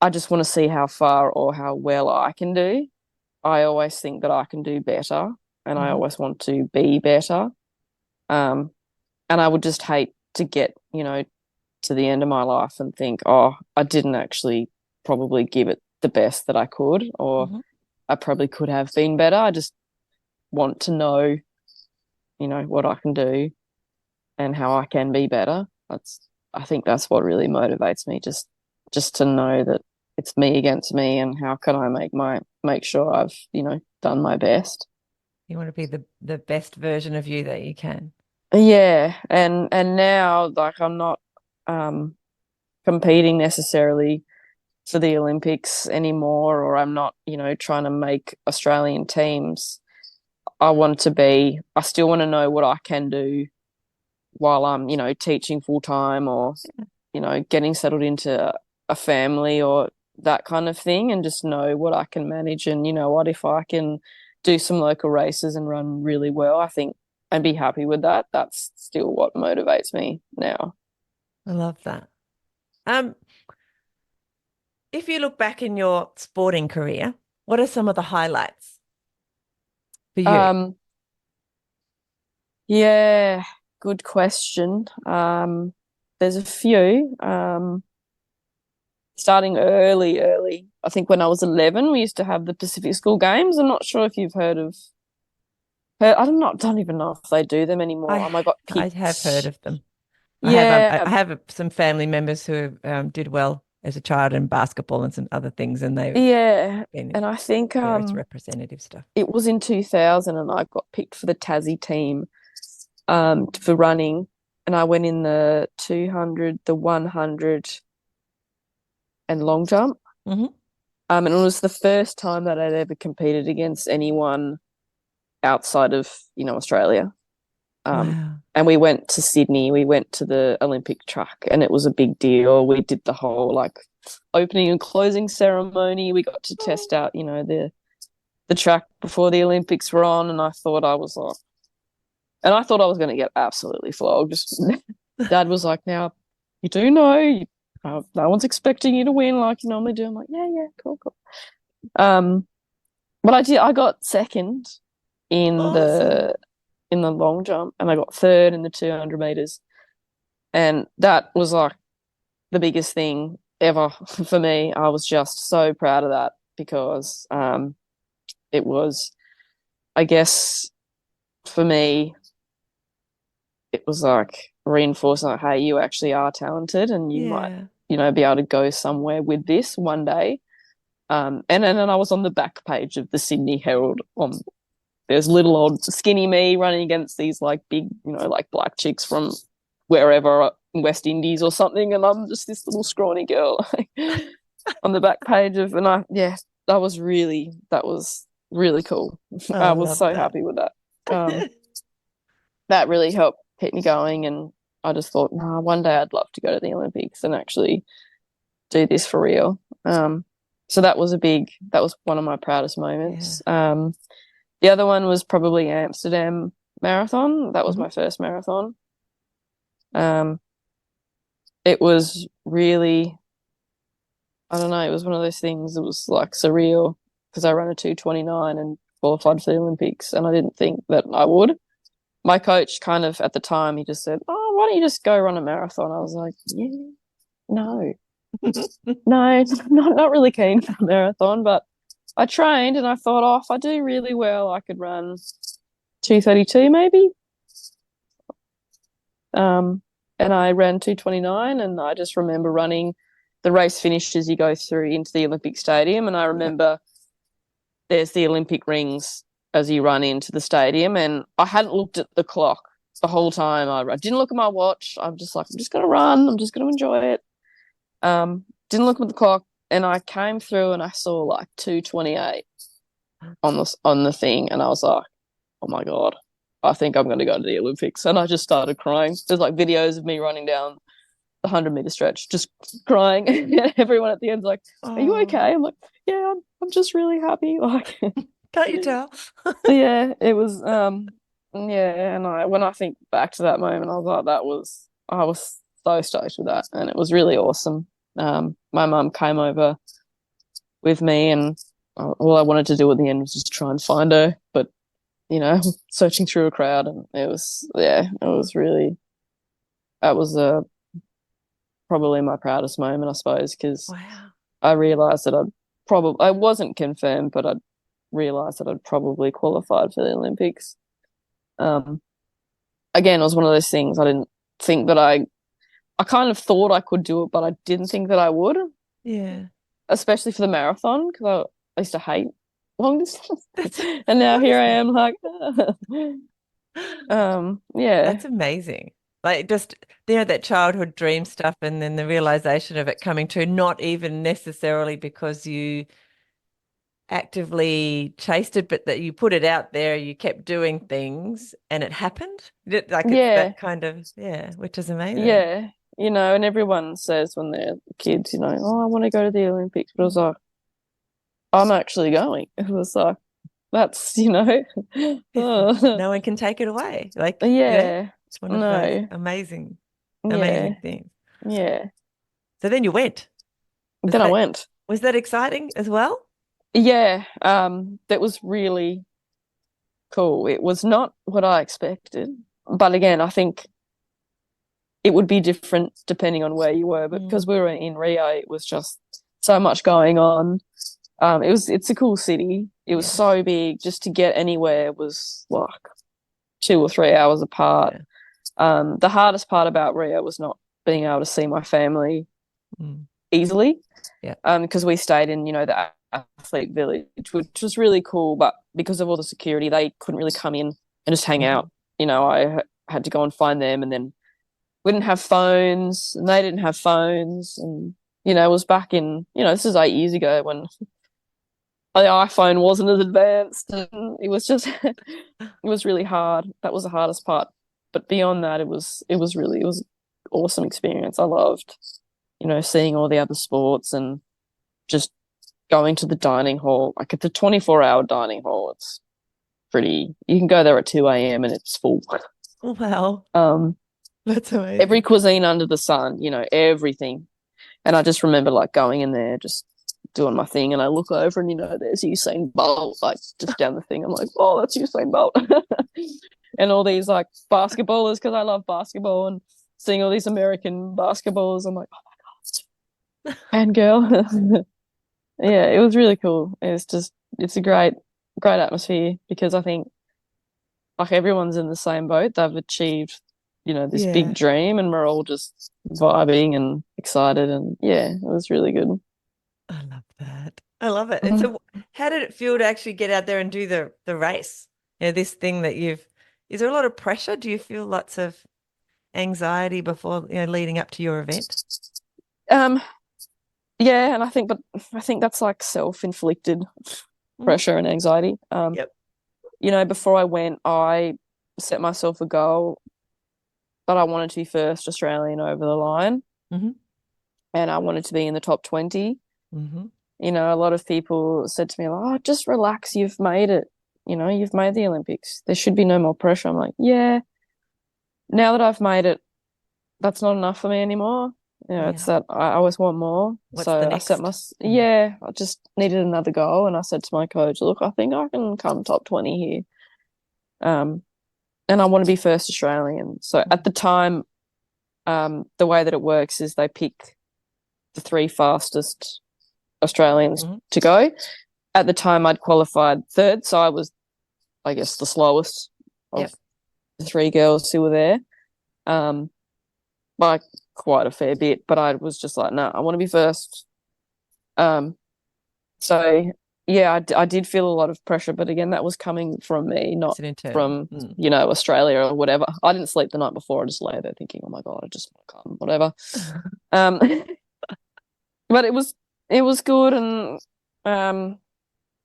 S2: I just want to see how far or how well I can do. I always think that I can do better, and I
S1: Hmm.
S2: always want to be better. Um, and I would just hate to get, to the end of my life and think, oh, I didn't actually probably give it the best that I could, or
S1: Hmm.
S2: I probably could have been better. I just want to know, what I can do and how I can be better. I think that's what really motivates me, just to know that it's me against me and how can I make sure I've, done my best.
S1: You want to be the best version of you that you can.
S2: Yeah, and now like I'm not um competing necessarily for the Olympics anymore, or I'm not, trying to make Australian teams. I still want to know what I can do while I'm, teaching full time or, getting settled into a family or that kind of thing and just know what I can manage. And, what if I can do some local races and run really well, I think, and be happy with that. That's still what motivates me now.
S1: I love that. Um, if you look back in your sporting career, what are some of the highlights for you?
S2: Um, yeah, good question. There's a few. Starting early. I think when I was 11, we used to have the Pacific School Games. I'm not sure if you've don't even know if they do them anymore.
S1: I
S2: I got
S1: I have heard
S2: picked.
S1: of them. I
S2: Yeah,
S1: have some family members who did well as a child in basketball and some other things, and they've
S2: yeah.
S1: been in
S2: And I think
S1: various representative stuff.
S2: it was in 2000 and I got picked for the Tassie team for running. And I went in the 200, the 100 and long jump.
S1: Hmm.
S2: And it was the first time that I'd ever competed against anyone outside of, Australia. Um,
S1: Wow.
S2: and we went to Sydney, we went to the Olympic track, and it was a big deal. We did the whole like opening and closing ceremony. We got to
S1: Oh.
S2: test out, the track before the Olympics were on, and I thought I was going to get absolutely flogged. Dad was like, "Now, you do know, no one's expecting you to win like you normally do." I'm like, "Yeah, yeah, cool, cool." Um, but I did. I got second in
S1: Awesome.
S2: the long jump, and I got third in the 200 meters, and that was like the biggest thing ever for me. I was just so proud of that because it was, I guess, for me, it was like reinforcing like, hey, you actually are talented, and you might,
S1: Yeah.
S2: be able to go somewhere with this one day. And then I was on the back page of the Sydney Herald on there's little old skinny me running against these like big, like black chicks from wherever in West Indies or something, and I'm just this little scrawny girl on the back page of, and that was really cool.
S1: I
S2: I was
S1: love
S2: so
S1: that.
S2: happy with that. That really helped keep me going, and I just thought, nah, one day I'd love to go to the Olympics and actually do this for real. So that was one of my proudest
S1: Yeah.
S2: moments. The other one was probably Amsterdam Marathon. That was
S1: Hmm.
S2: my first marathon. It was really, I don't know, it was one of those things. It was like surreal because I ran a 2:29 and qualified for the Olympics, and I didn't think that I would. My coach kind of at the time, he just said, "Oh, why don't you just go run a marathon?" I was like, "Yeah, no, no, not really keen for a marathon." But I trained and I thought, oh, if I do really well, I could run 2:32 maybe. And I ran 2:29, and I just remember running. The race finishes, you go through into the Olympic Stadium, and I remember there's the Olympic rings as you run into the stadium, and I hadn't looked at the clock the whole time. I didn't look at my watch. I'm just like, I'm just gonna run. I'm just gonna enjoy it. Didn't look at the clock, and I came through and I saw like 2:28 on the thing, and I was like, oh my God, I think I'm going to go to the Olympics. And I just started crying. There's like videos of me running down the 100-meter stretch, just crying. And everyone at the end's like, are you okay? I'm like, yeah, I'm just really happy. Like,
S1: can't you tell?
S2: yeah, it was, yeah. And when I think back to that moment, I was like, I was so stoked with that. And it was really awesome. My mum came over with me, and all I wanted to do at the end was just try and find her. But searching through a crowd, and it was really, that was probably my proudest moment, I suppose, because
S1: Wow.
S2: I realised that I wasn't confirmed, but I'd realised that I'd probably qualified for the Olympics. Again, it was one of those things I didn't think that I kind of thought I could do it, but I didn't think that I would.
S1: Yeah.
S2: Especially for the marathon, because I used to hate long distance. And now here I am, like, yeah.
S1: That's amazing. Like just, that childhood dream stuff, and then the realization of it coming true, not even necessarily because you actively chased it, but that you put it out there, you kept doing things and it happened. Like it's
S2: Yeah.
S1: that kind of, which is amazing.
S2: Yeah. And everyone says when they're kids, oh, I want to go to the Olympics. But I was like, I'm actually going. It was like, that's,
S1: No one can take it away. Like,
S2: yeah.
S1: it's one of those amazing things.
S2: Yeah.
S1: So then you went.
S2: I went.
S1: Was that exciting as well?
S2: Yeah. That was really cool. It was not what I expected. But again, I think it would be different depending on where you were. But because we were in Rio, it was just so much going on. It's a cool city. It was so big. Just to get anywhere was like 2 or 3 hours apart. Yeah. The hardest part about Rio was not being able to see my family easily.
S1: Yeah.
S2: Because we stayed in, the athlete village, which was really cool, but because of all the security, they couldn't really come in and just hang out. I had to go and find them, and then we didn't have phones, and they didn't have phones, and it was back in, this is 8 years ago when the iPhone wasn't as advanced, and it was just it was really hard. That was the hardest part. But beyond that, it was an awesome experience. I loved, seeing all the other sports and just going to the dining hall. Like at the 24-hour dining hall, it's pretty, you can go there at 2 a.m. and it's full.
S1: Wow. That's amazing.
S2: Every cuisine under the sun, everything. And I just remember like going in there, just doing my thing, and I look over and there's Usain Bolt, like just down the thing. I'm like, oh, that's Usain Bolt. And all these like basketballers, because I love basketball, and seeing all these American basketballers, I'm like, oh my God, fangirl. Yeah, it was really cool. It's a great atmosphere, because I think like everyone's in the same boat. They've achieved, this big dream, and we're all just vibing and excited, and it was really good.
S1: I love that. I love it. And so how did it feel to actually get out there and do the race? This thing that is there a lot of pressure? Do you feel lots of anxiety before, leading up to your event?
S2: Yeah, and I think that's like self-inflicted pressure and anxiety. Before I went, I set myself a goal that I wanted to be first Australian over the line, and I wanted to be in the top 20. A lot of people said to me, oh, just relax, you've made it. You've made the Olympics. There should be no more pressure. I'm like, yeah, now that I've made it, that's not enough for me anymore. It's
S1: Yeah.
S2: that I always want more.
S1: What's the
S2: So I set
S1: next?
S2: my,
S1: Mm.
S2: yeah, I just needed another goal. And I said to my coach, look, I think I can come top 20 here. Um, and I want to be first Australian. So at the time, the way that it works is they pick the three fastest Australians
S1: Mm-hmm.
S2: to go. At the time, I'd qualified third. So I was, I guess, the slowest of
S1: Yep.
S2: the three girls who were there. Um, by quite a fair bit, but I was just like, no, I want to be first. Um, so yeah, I did feel a lot of pressure, but again, that was coming from me, not
S1: It's an internal.
S2: from,
S1: Mm.
S2: Australia or whatever. I didn't sleep the night before. I just lay there thinking, oh my God, I just want to come, whatever. Um, but it was good, and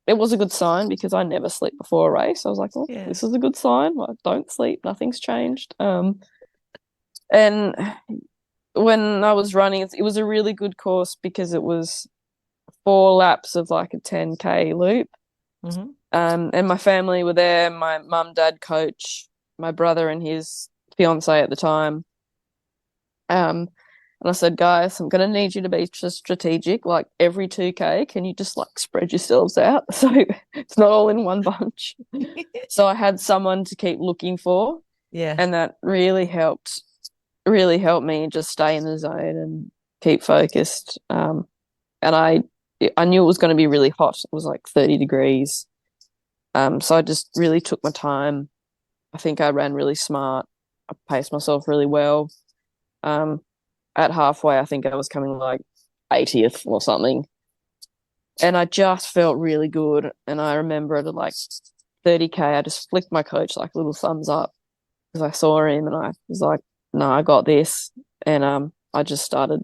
S2: it was a good sign because I never sleep before a race. I was like, well,
S1: Yeah.
S2: this is a good sign. Like, don't sleep, nothing's changed. And when I was running, it was a really good course because it was 4 laps of like a 10K loop.
S1: Mm-hmm.
S2: And my family were there, my mum, dad, coach, my brother and his fiance at the time. And I said, guys, I'm going to need you to be just strategic. Like every 2K, can you just like spread yourselves out so it's not all in one bunch? So I had someone to keep looking for,
S1: Yeah.
S2: and that really helped me just stay in the zone and keep focused. And I knew it was going to be really hot. It was like 30 degrees. So I just really took my time. I think I ran really smart. I paced myself really well. Um, at halfway, I think I was coming like 80th or something. And I just felt really good. And I remember at like 30K, I just flicked my coach like a little thumbs up because I saw him and I was like, no, I got this. And I just started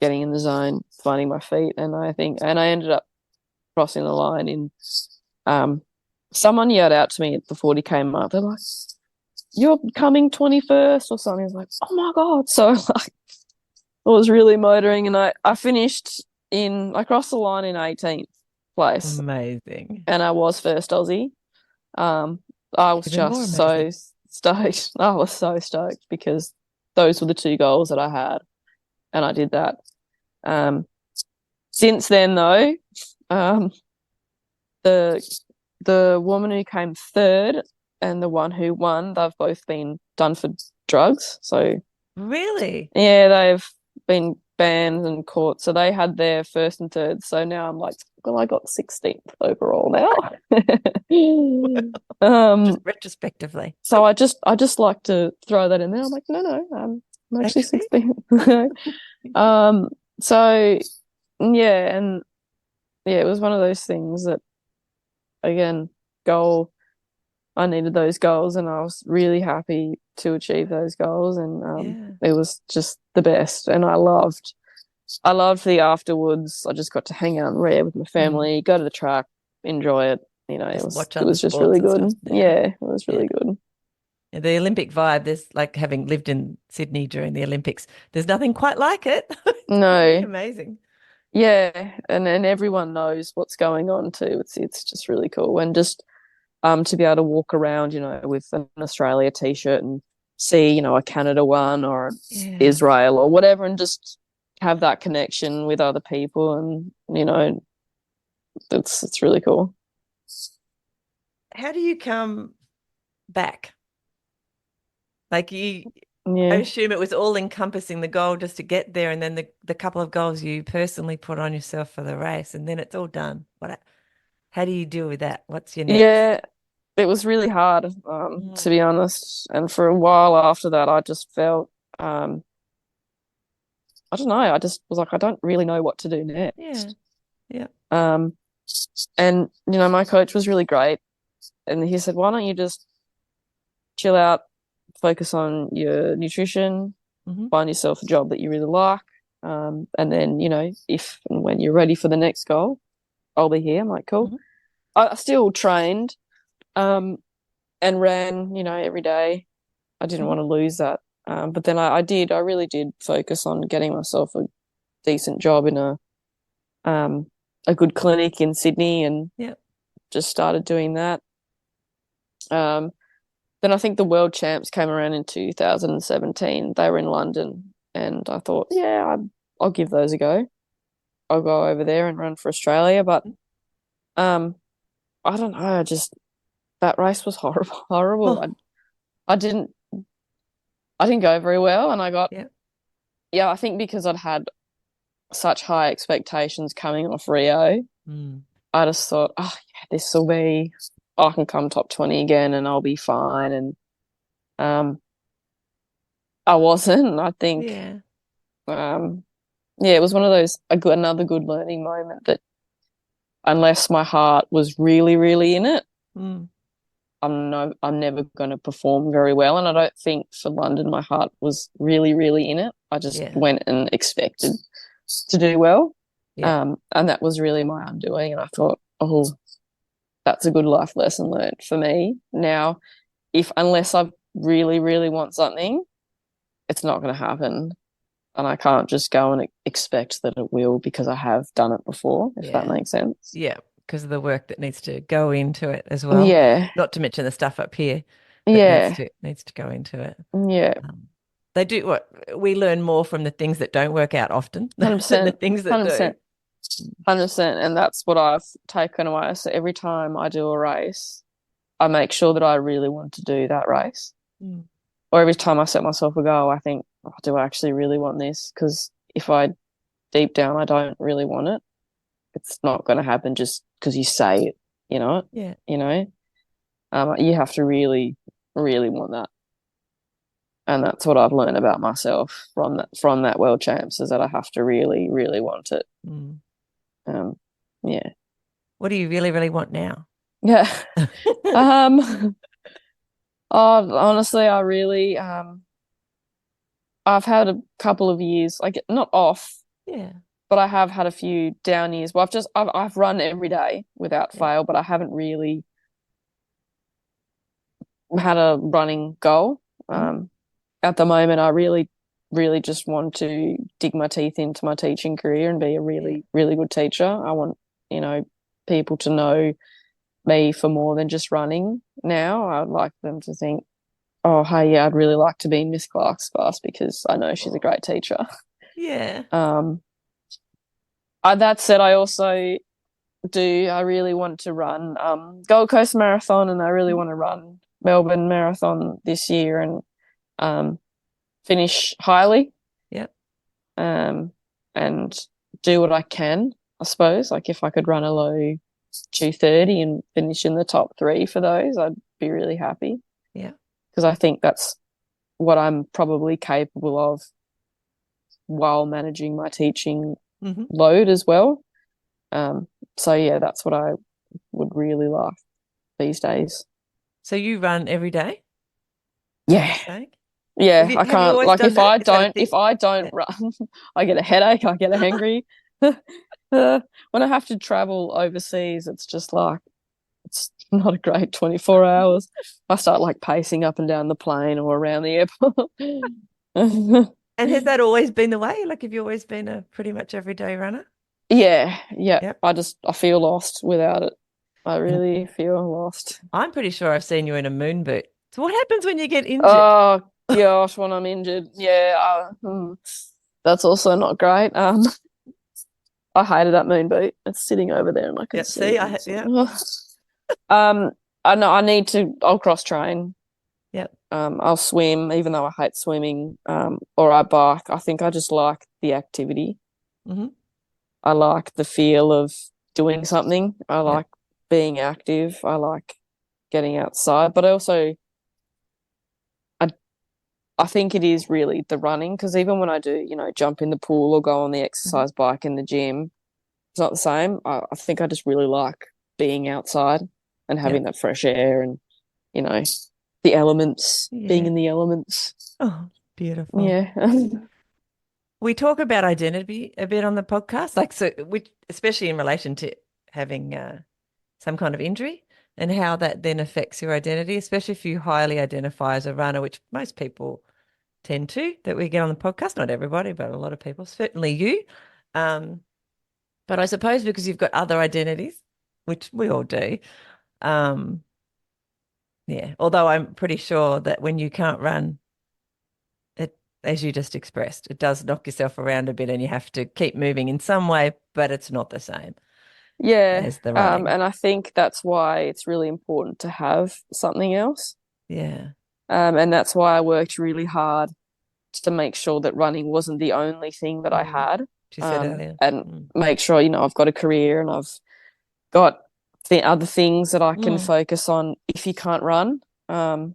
S2: getting in the zone, finding my feet. And I ended up crossing the line in, um, someone yelled out to me at the 40K mark. They're like, you're coming 21st or something. I was like, oh my God. So like, I was really motoring, and I finished I crossed the line in 18th place,
S1: Amazing.
S2: and I was first Aussie. Um, I was
S1: Even more
S2: just so
S1: amazing.
S2: stoked. I was so stoked because those were the two goals that I had, and I did that. Um, since then, though, um, the the woman who came third and the one who won, they've both been done for drugs. So
S1: Really?
S2: yeah, they've been banned and caught. So they had their first and third. So now I'm like, well, I got 16th overall now.
S1: Just
S2: um,
S1: retrospectively.
S2: so I just like to throw that in there. I'm like, no, I'm actually
S1: Actually,
S2: 16th. um, so yeah, and yeah, it was one of those things that again, goal. I needed those goals, and I was really happy to achieve those goals, and
S1: yeah.
S2: it was just the best. And I loved the afterwards. I just got to hang out and read with my
S1: Mm.
S2: family, go to the track, enjoy it. It
S1: Just
S2: was
S1: watch
S2: it
S1: other
S2: was just
S1: sports
S2: really
S1: and
S2: good.
S1: stuff. Yeah.
S2: Yeah, it was
S1: Yeah.
S2: really good.
S1: Yeah, the Olympic vibe, there's like having lived in Sydney during the Olympics, there's nothing quite like it. It's pretty
S2: No,
S1: amazing.
S2: yeah, and everyone knows what's going on too. It's just really cool, and just to be able to walk around, with an Australia t-shirt and see, a Canada one or
S1: Yeah.
S2: Israel or whatever, and just have that connection with other people, and it's really cool.
S1: How do you come back? Like I
S2: Yeah.
S1: assume it was all encompassing the goal just to get there, and then the couple of goals you personally put on yourself for the race, and then it's all done. How do you deal with that? What's your next?
S2: Yeah, it was really hard, to
S1: Mm.
S2: be honest. And for a while after that, I just felt, I don't know, I just was like, I don't really know what to do
S1: Yeah.
S2: next.
S1: Yeah.
S2: Um, and, my coach was really great. And he said, why don't you just chill out, focus on your nutrition,
S1: Hmm.
S2: find yourself a job that you really like. And then, if and when you're ready for the next goal, I'll be here. I'm like, cool.
S1: Hmm.
S2: I still trained, and ran, every day. I didn't
S1: Hmm.
S2: want to lose that. But then I really did focus on getting myself a decent job in a good clinic in Sydney, and
S1: Yeah.
S2: just started doing that. Um, then I think the world champs came around in 2017. They were in London, and I thought, yeah, I'll give those a go. I'll go over there and run for Australia. But I don't know. That race was horrible. Horrible.
S1: Oh,
S2: I didn't go very well, and I got
S1: yeah.
S2: yeah. I think because I'd had such high expectations coming off Rio,
S1: Mm.
S2: I just thought, oh yeah, this will be. I can come top 20 again, and I'll be fine. And um, I wasn't. I think
S1: Yeah.
S2: yeah, it was one of those another good learning moment that unless my heart was really, really in it,
S1: Mm.
S2: I'm never going to perform very well. And I don't think for London my heart was really, really in it. I just
S1: Yeah.
S2: went and expected to do well.
S1: Yeah.
S2: And that was really my undoing. And I thought, oh, that's a good life lesson learned for me. Now, if unless I really, really want something, it's not going to happen. And I can't just go and expect that it will because I have done it before, if that
S1: Yeah.
S2: makes sense.
S1: Yeah. Because of the work that needs to go into it as well.
S2: Yeah.
S1: Not to mention the stuff up here that
S2: Yeah.
S1: needs to go into it.
S2: Yeah.
S1: They do what we learn more from the things that don't work out often than the
S2: 100%.
S1: things that do.
S2: 100%. 100%. And that's what I've taken away. So every time I do a race, I make sure that I really want to do that race.
S1: Mm.
S2: Or every time I set myself a goal, I think, oh, do I actually really want this? Because if I deep down I don't really want it, it's not going to happen just because you say it, you know.
S1: Yeah.
S2: You have to really, really want that, and that's what I've learned about myself from that world champs is that I have to really, really want it.
S1: Mm.
S2: Yeah,
S1: What do you really, really want now?
S2: yeah. um, oh, honestly, I really I've had a couple of years like not off,
S1: Yeah.
S2: but I have had a few down years. Well, I've run every day without
S1: Yeah.
S2: fail, but I haven't really had a running goal.
S1: Mhm.
S2: At the moment, I really, really just want to dig my teeth into my teaching career and be a
S1: Yeah.
S2: really, really good teacher. I want, people to know me for more than just running now. I'd like them to think, oh, hey, yeah, I'd really like to be in Miss Clark's class because I know she's a great teacher.
S1: Yeah.
S2: That said, I really want to run Gold Coast Marathon, and I really want to run Melbourne Marathon this year and finish highly.
S1: Yep.
S2: And do what I can, I suppose. Like if I could run a low 2:30 and finish in the top 3 for those, I'd be really happy.
S1: Yeah.
S2: Because I think that's what I'm probably capable of while managing my teaching load as well. So yeah, that's what I would really like these days.
S1: So you run every day?
S2: Yeah.
S1: Okay.
S2: Yeah, I
S1: Have you
S2: can't
S1: always
S2: like
S1: done that? Is that a thing?
S2: if I don't
S1: Yeah.
S2: run, I get a headache, I get hangry. When I have to travel overseas, it's just like it's not a great 24 hours. I start like pacing up and down the plane or around the airport.
S1: And has that always been the way? Like, have you always been a pretty much everyday runner?
S2: Yeah.
S1: Yep.
S2: I feel lost without it. I
S1: And
S2: really feel lost.
S1: I'm pretty sure I've seen you in a moon boot. So what happens when you get injured?
S2: Oh gosh, when I'm injured, yeah, that's also not great. I hated that moon boot. It's sitting over there, and I can
S1: Yeah,
S2: see.
S1: see, yeah.
S2: I know I need to. I'll cross train.
S1: Yep.
S2: I'll swim, even though I hate swimming. Or I bike. I think I just like the activity.
S1: Mm-hmm.
S2: I like the feel of doing something. I
S1: Yep.
S2: like being active. I like getting outside, but I think it is really the running because even when I do, jump in the pool or go on the exercise bike in the gym, it's not the same. I think I just really like being outside and having
S1: Yep.
S2: that fresh air and, you know, the elements, being
S1: Yeah.
S2: in the elements.
S1: Oh, beautiful.
S2: Yeah.
S1: We talk about identity a bit on the podcast, like so, especially in relation to having some kind of injury and how that then affects your identity, especially if you highly identify as a runner, which most people tend to, that we get on the podcast. Not everybody, but a lot of people, certainly you. But I suppose because you've got other identities, which we all do, um, Yeah. Although I'm pretty sure that when you can't run, it, as you just expressed, it does knock yourself around a bit and you have to keep moving in some way, but it's not the same
S2: Yeah.
S1: as the running.
S2: And I think that's why it's really important to have something else.
S1: Yeah.
S2: And that's why I worked really hard to make sure that running wasn't the only thing that I
S1: Mm.
S2: had.
S1: She said earlier.
S2: And
S1: Mm.
S2: make sure, I've got a career and I've got the other things that I can
S1: Mm.
S2: focus on if you can't run. And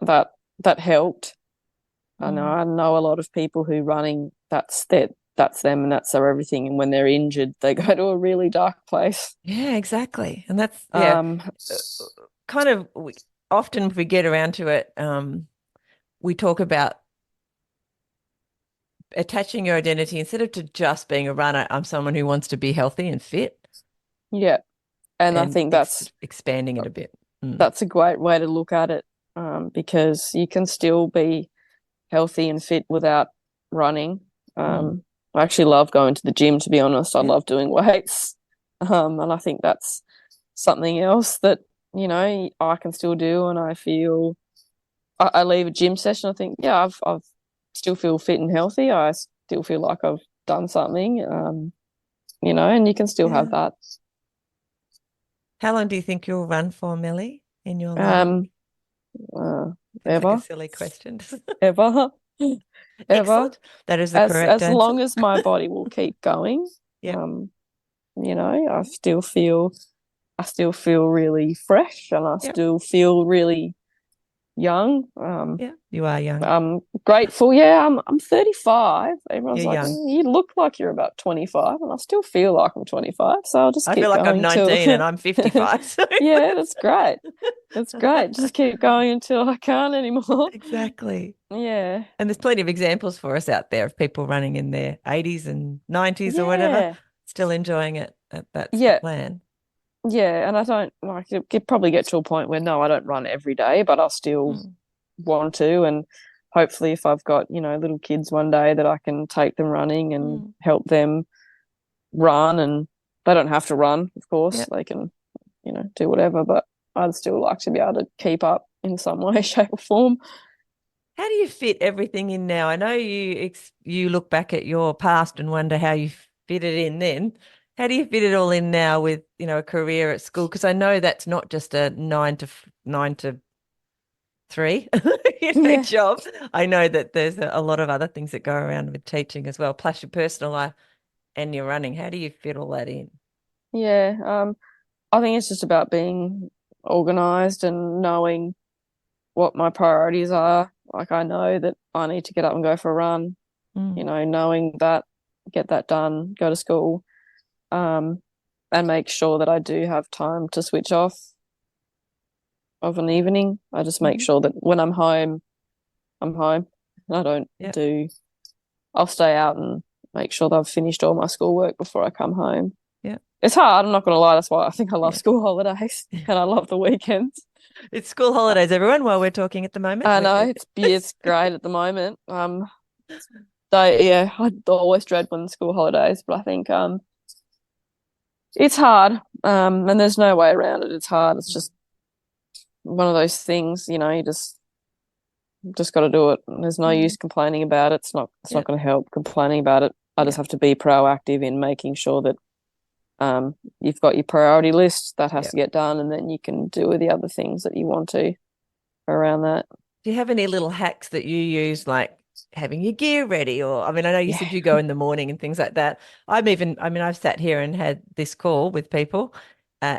S2: that that helped.
S1: Mm.
S2: I know a lot of people who running, that's them and that's their everything. And when they're injured, they go to a really dark place.
S1: Yeah, exactly. And that's, yeah,
S2: Um,
S1: uh, kind of often if we get around to it, we talk about attaching your identity instead of to just being a runner. I'm someone who wants to be healthy and fit
S2: yeah, and I
S1: and
S2: think
S1: expanding it a bit. Mm.
S2: that's a great way to look at it, because you can still be healthy and fit without running.
S1: Mm.
S2: I actually love going to the gym, to be honest. I
S1: Yeah.
S2: love doing weights. And I think that's something else that, I can still do. And I feel I leave a gym session, I think, yeah, I've still feel fit and healthy. I still feel like I've done something, and you can still have
S1: Yeah.
S2: that.
S1: How long do you think you'll run for, Millie, in your life?
S2: Um, uh,
S1: It's like a
S2: ever,
S1: silly question.
S2: ever, ever,
S1: Excellent. That is the
S2: as
S1: correct
S2: as
S1: answer.
S2: long as my body will keep going.
S1: Yep.
S2: Um, I still feel really fresh and I
S1: Yep.
S2: still feel really young.
S1: Yeah. You are young.
S2: I'm grateful. Yeah, I'm 35. Everyone's
S1: You're
S2: like,
S1: young.
S2: You look like you're about 25, and I still feel like I'm 25. So I'll just
S1: I feel
S2: keep
S1: like I'm
S2: going till.
S1: 19 and I'm 55. So
S2: Yeah, that's great. That's great. Just keep going until I can't anymore.
S1: exactly.
S2: Yeah.
S1: And there's plenty of examples for us out there of people running in their 80s and 90s or whatever,
S2: Yeah.
S1: still enjoying it. That's the
S2: Yeah.
S1: plan.
S2: Yeah. And I don't like it, could probably get to a point where no, I don't run every day, but I still
S1: Mm.
S2: want to. And hopefully, if I've got, little kids one day, that I can take them running and
S1: Mm.
S2: help them run. And they don't have to run, of course.
S1: Yeah.
S2: They can, do whatever. But I'd still like to be able to keep up in some way, shape, or form.
S1: How do you fit everything in now? I know you look back at your past and wonder how you fit it in then. How do you fit it all in now with, a career at school? Because I know that's not just a 9 to 3,
S2: Yeah.
S1: job. I know that there's a lot of other things that go around with teaching as well, plus your personal life and your running. How do you fit all that in?
S2: Yeah. I think it's just about being organized and knowing what my priorities are. Like I know that I need to get up and go for a run,
S1: Mm.
S2: knowing that, get that done, go to school, um, and make sure that I do have time to switch off of an evening. I just make
S1: Mhm.
S2: sure that when I'm home, I'm home. I don't
S1: Yeah.
S2: do, I'll stay out and make sure that I've finished all my schoolwork before I come home.
S1: Yeah.
S2: It's hard, I'm not going to lie. That's why I think I love
S1: Yeah.
S2: school holidays and I love the weekends.
S1: It's school holidays, everyone, while we're talking at the moment.
S2: I know it's great at the moment. So yeah, I always dread when school holidays, but I think it's hard. And there's no way around it. It's hard. It's just one of those things, you just got to do it. And there's no
S1: Mm.
S2: use complaining about it. It's
S1: Yeah.
S2: not going to help complaining about it. I
S1: Yeah.
S2: just have to be proactive in making sure that you've got your priority list that has
S1: Yeah.
S2: to get done, and then you can do the other things that you want to around that.
S1: Do you have any little hacks that you use, like having your gear ready? Or, I mean, I know you
S2: Yeah.
S1: said you go in the morning and things like that. I've sat here and had this call with people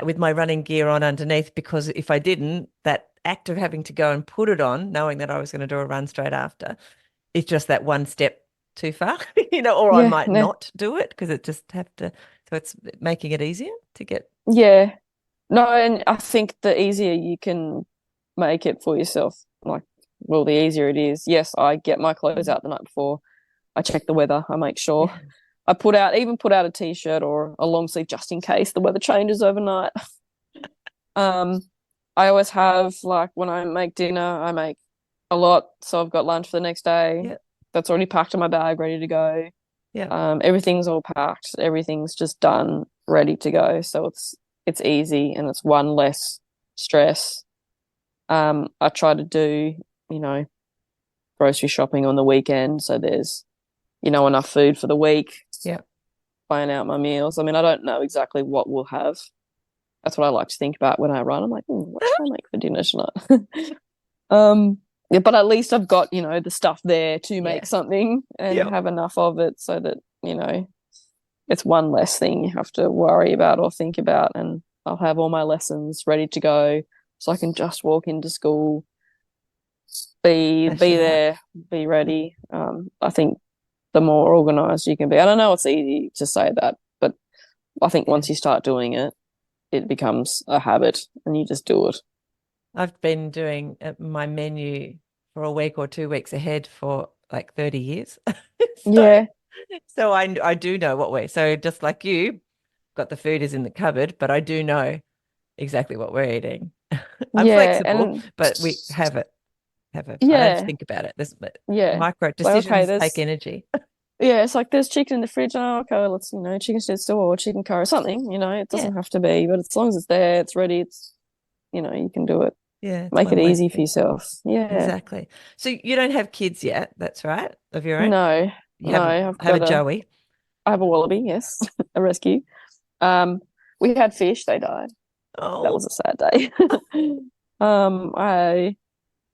S1: with my running gear on underneath, because if I didn't, that act of having to go and put it on, knowing that I was going to do a run straight after, it's just that one step too far, or I
S2: Yeah.
S1: might
S2: No,
S1: not do it because it just have to. So it's making it easier to get.
S2: yeah. No, and I think the easier you can make it for yourself, like, well, the easier it is. Yes, I get my clothes
S1: Mm.
S2: out the night before. I check the weather. I make sure
S1: Yeah.
S2: I even put out a t-shirt or a long sleeve just in case the weather changes overnight. Um, I always have, like, when I make dinner, I make a lot, so I've got lunch for the next day.
S1: Yeah.
S2: That's already packed in my bag, ready to go.
S1: Yeah.
S2: Everything's all packed. Everything's just done, ready to go. So it's easy and it's one less stress I try to do, you know, grocery shopping on the weekend, so there's, enough food for the week.
S1: Yeah.
S2: Plan out my meals. I mean, I don't know exactly what we'll have. That's what I like to think about when I run. I'm like, what should I make for dinner tonight? Yeah, but at least I've got, the stuff there to make
S1: Yeah.
S2: something and
S1: Yeah.
S2: have enough of it so that, it's one less thing you have to worry about or think about. And I'll have all my lessons ready to go so I can just walk into school, be
S1: Dash it out.
S2: there, be ready. I think the more organized you can be. I don't know, it's easy to say that, but I think
S1: Yeah.
S2: once you start doing it, it becomes a habit and you just do it.
S1: I've been doing my menu for a week or 2 weeks ahead for like 30 years. So,
S2: Yeah,
S1: so I do know what we're, so just like you, got the food is in the cupboard, but I do know exactly what we're eating. I'm
S2: yeah,
S1: flexible,
S2: and
S1: but we have it. I don't
S2: yeah,
S1: think about it. There's
S2: yeah.
S1: micro
S2: Like, okay,
S1: decisions take
S2: there's
S1: energy.
S2: yeah, it's like there's chicken in the fridge. Oh, okay, well, let's, chicken schnitzel or chicken curry, something, it
S1: Yeah.
S2: doesn't have to be, but as long as it's there, it's ready, you can do it.
S1: Yeah. It's
S2: Make it
S1: one less
S2: easy for
S1: thing.
S2: yourself. Yeah.
S1: Exactly. So you don't have kids yet, that's right, of your own?
S2: No,
S1: You
S2: no, I've
S1: have a
S2: got
S1: Joey.
S2: I have a wallaby, yes, a rescue. Um, we had fish, they died. That
S1: Oh,
S2: was a sad day. I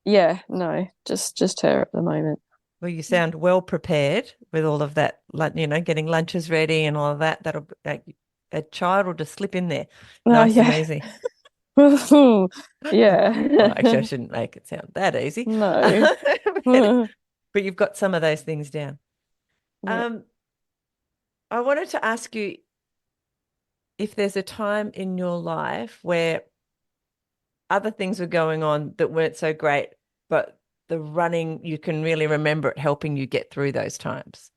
S2: yeah, no, just her at the moment.
S1: well, you sound well prepared with all of that, like, getting lunches ready and all of that. That'll a child will just slip in there,
S2: Oh
S1: nice and
S2: yeah.
S1: easy. Well, actually, I
S2: Yeah.
S1: shouldn't make it sound that easy.
S2: No.
S1: But, but you've got some of those things down.
S2: Yeah.
S1: Um, I wanted to ask you if there's a time in your life where other things were going on that weren't so great, but the running, you can really remember it helping you get through those times.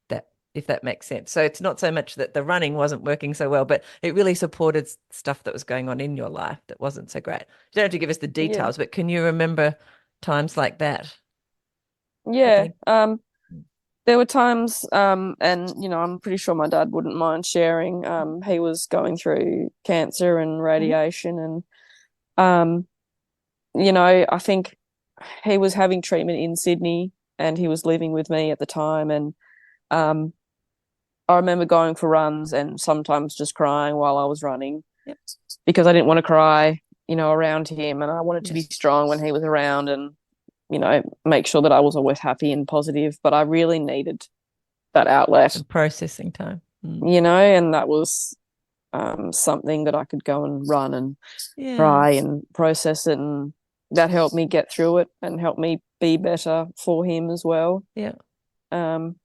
S1: That, if that makes sense. So it's not so much that the running wasn't working so well, but it really supported stuff that was going on in your life that wasn't so great. You don't have to give us the
S2: Yeah.
S1: details, but can you remember times like that
S2: Yeah.
S1: happening?
S2: There were times, and I'm pretty sure my dad wouldn't mind sharing. He was going through cancer and
S1: Mhm.
S2: radiation, and I think he was having treatment in Sydney, and he was living with me at the time, and um, I remember going for runs and sometimes just crying while I was running
S1: Yep.
S2: because I didn't want to cry, around him, and I wanted to
S1: Yeah.
S2: be strong when he was around, and make sure that I was always happy and positive. But I really needed that outlet,
S1: Some processing time. Mm.
S2: and that was something that I could go and run and
S1: Yeah.
S2: cry and process it, and that helped me get through it and helped me be better for him as well.
S1: Yeah.
S2: Um,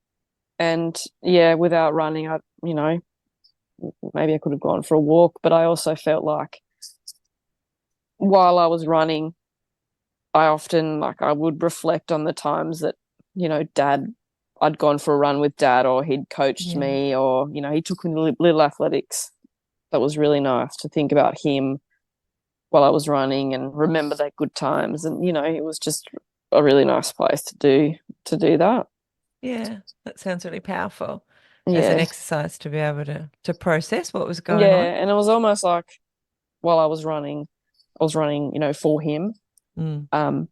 S2: and yeah, without running, maybe I could have gone for a walk, but I also felt like while I was running, I often like I would reflect on the times that, dad, I'd gone for a run with dad, or he'd coached
S1: Yeah.
S2: me, or, he took me to little athletics. That was really nice to think about him while I was running and remember that good times. And, it was just a really nice place to do that.
S1: Yeah. That sounds really powerful as an
S2: Yeah.
S1: exercise to be able to process what was going on.
S2: Yeah. And it was almost like while I was running, for him.
S1: Mm.
S2: Um,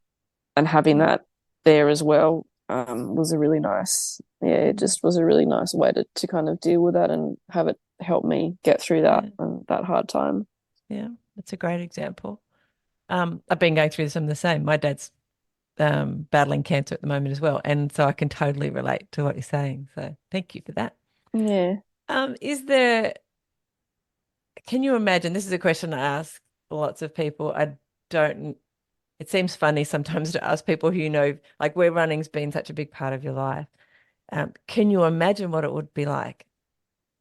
S2: and having
S1: Yeah.
S2: that there as well was a really nice, yeah, it just was a really nice way to kind of deal with that and have it help me get through that
S1: Yeah.
S2: that hard time.
S1: Yeah. That's a great example. I've been going through some of the same. My dad's battling cancer at the moment as well, and so I can totally relate to what you're saying. So thank you for that.
S2: Yeah.
S1: Is there, can you imagine? This is a question I ask lots of people. I don't, it seems funny sometimes to ask people who like where running's been such a big part of your life. Can you imagine what it would be like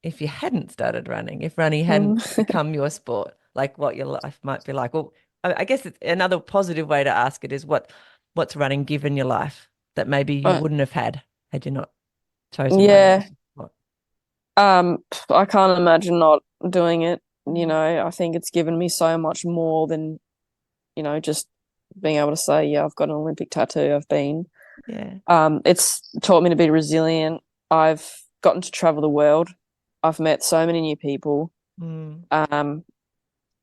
S1: if you hadn't started running, if running
S2: Mm.
S1: hadn't become your sport, like what your life might be like? Well, I guess it's another positive way to ask it is what's running given your life that maybe you
S2: Uh,
S1: wouldn't have had you not chosen running
S2: yeah.
S1: as your sport?
S2: I can't imagine not doing it.
S1: Mm.
S2: I think it's given me so much more than, just being able to say, yeah, I've got an Olympic tattoo. I've been.
S1: Yeah.
S2: It's taught me to be resilient. I've gotten to travel the world. I've met so many new people.
S1: Mm.
S2: Um,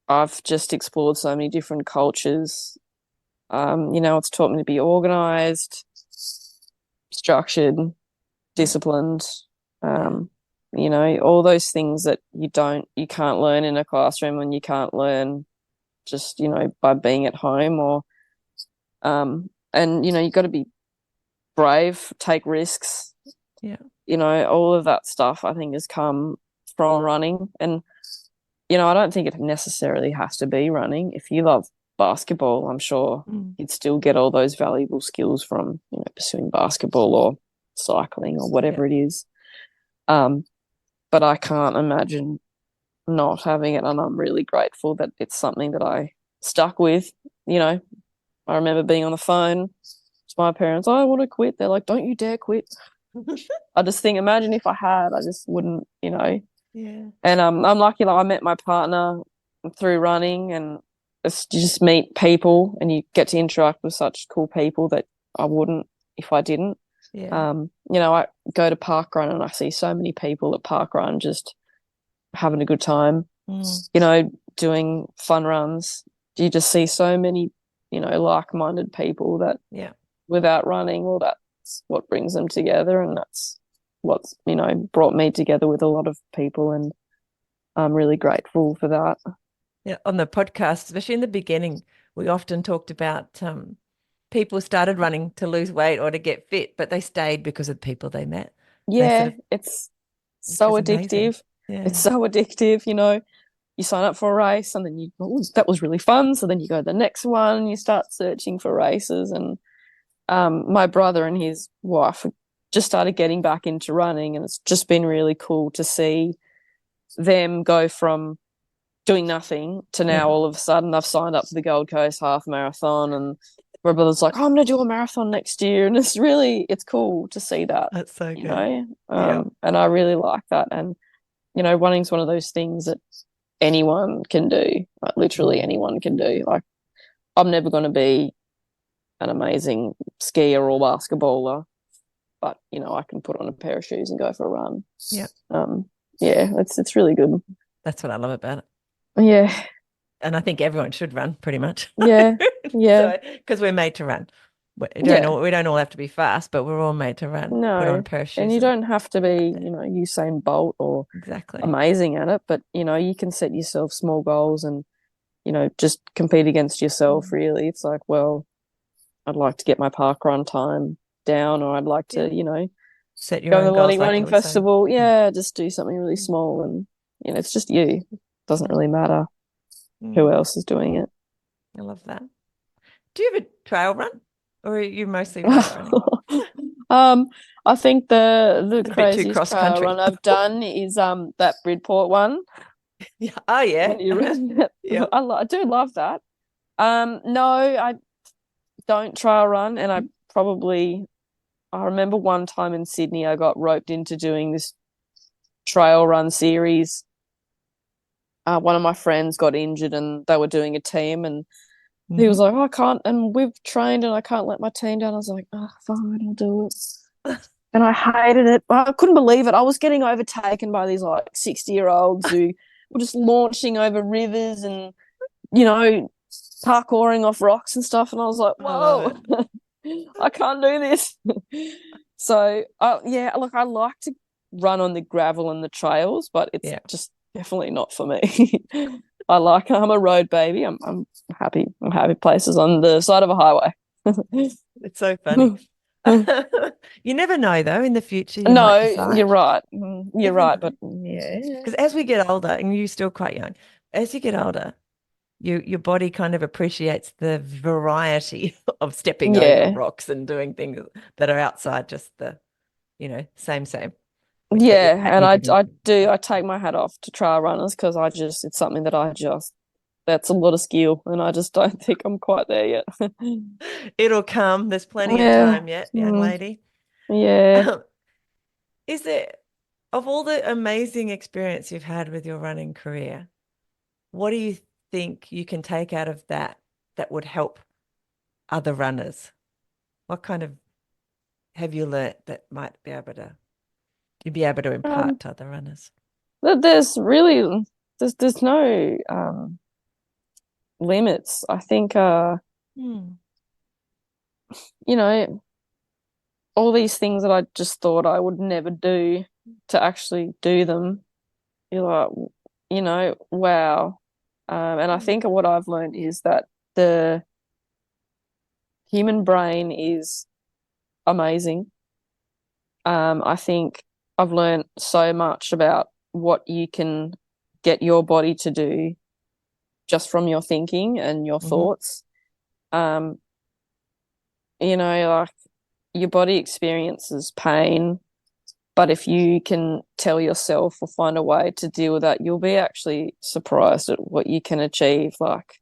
S2: I've just explored so many different cultures. It's taught me to be organized, structured, disciplined. All those things that you can't learn in a classroom, and you can't learn just, by being at home, or and you got to be brave, take risks.
S1: Yeah.
S2: All of that stuff I think has come from running. And I don't think it necessarily has to be running. If you love basketball, I'm sure you'd still get all those valuable skills from, pursuing basketball or cycling or whatever it is. But I can't imagine not having it, and I'm really grateful that it's something that I stuck with. I remember being on the phone to my parents, I want to quit. They're like, don't you dare quit. I just think, imagine if I had, I just wouldn't,
S1: Yeah.
S2: And I'm lucky, like I met my partner through running, and you just meet people and you get to interact with such cool people that I wouldn't if I didn't.
S1: Yeah.
S2: I go to parkrun and I see so many people at parkrun just having a good time, doing fun runs. You just see so many, like-minded people that without running, well, that's what brings them together, and that's what's, brought me together with a lot of people, and I'm really grateful for that.
S1: Yeah, on the podcast, especially in the beginning, we often talked about people started running to lose weight or to get fit, but they stayed because of the people they met.
S2: Yeah, it's so addictive.
S1: Yeah.
S2: It's so addictive, You sign up for a race and then that was really fun. So then you go to the next one, you start searching for races. And my brother and his wife just started getting back into running, and it's just been really cool to see them go from doing nothing to now all of a sudden they've signed up for the Gold Coast Half Marathon, and my brother's like, oh, I'm going to do a marathon next year. And it's cool to see that.
S1: That's so good.
S2: And I really like that. And, running's one of those things that anyone can do, like literally anyone can do. Like, I'm never going to be an amazing skier or basketballer, but, I can put on a pair of shoes and go for a run.
S1: Yeah.
S2: It's really good.
S1: That's what I love about it.
S2: Yeah.
S1: And I think everyone should run, pretty much.
S2: Yeah. Yeah.
S1: Because we're made to run. We don't all have to be fast, but we're all made to run.
S2: No.
S1: Put on a pair of shoes.
S2: And you don't have to be, Usain Bolt or amazing at it, but, you can set yourself small goals and, just compete against yourself, really. It's like, well, I'd like to get my park run time down, or I'd like to,
S1: set your
S2: go to
S1: own
S2: the
S1: goals,
S2: running festival. Yeah, just do something really small, and, it's just you. It doesn't really matter who else is doing it.
S1: I love that. Do you have a trail run, or are you mostly road running?
S2: I think the craziest trail
S1: country
S2: run I've done is that Bridport one.
S1: Yeah. Oh yeah.
S2: Yeah. I do love that. No, I don't trail run, and I remember one time in Sydney I got roped into doing this trail run series. One of my friends got injured and they were doing a team, and he was like, oh, I can't, and we've trained and I can't let my team down. I was like, oh, fine, I'll do it. And I hated it. I couldn't believe it. I was getting overtaken by these like 60-year-olds who were just launching over rivers and, parkouring off rocks and stuff. And I was like, whoa, I can't do this. So, look, I like to run on the gravel and the trails, but it's just definitely not for me. I'm a road baby. I'm happy. I'm happy places on the side of a highway.
S1: It's so funny. You never know, though, in the future.
S2: You're right. You're right. But
S1: because as we get older, and you're still quite young, as you get older, your body kind of appreciates the variety of stepping over rocks and doing things that are outside just the, same.
S2: Yeah, and I take my hat off to trail runners, because it's something that that's a lot of skill, and I just don't think I'm quite there yet.
S1: It'll come. There's plenty of time yet, young lady.
S2: Yeah.
S1: Is there, of all the amazing experience you've had with your running career, what do you think you can take out of that would help other runners? What kind of have you learnt that might be able to impart to other runners?
S2: There's no limits. I think you know, all these things that I just thought I would never do, to actually do them, you're like, wow. And I think what I've learned is that the human brain is amazing. I think I've learned so much about what you can get your body to do just from your thinking and your thoughts. Um, like your body experiences pain, but if you can tell yourself or find a way to deal with that, you'll be actually surprised at what you can achieve. Like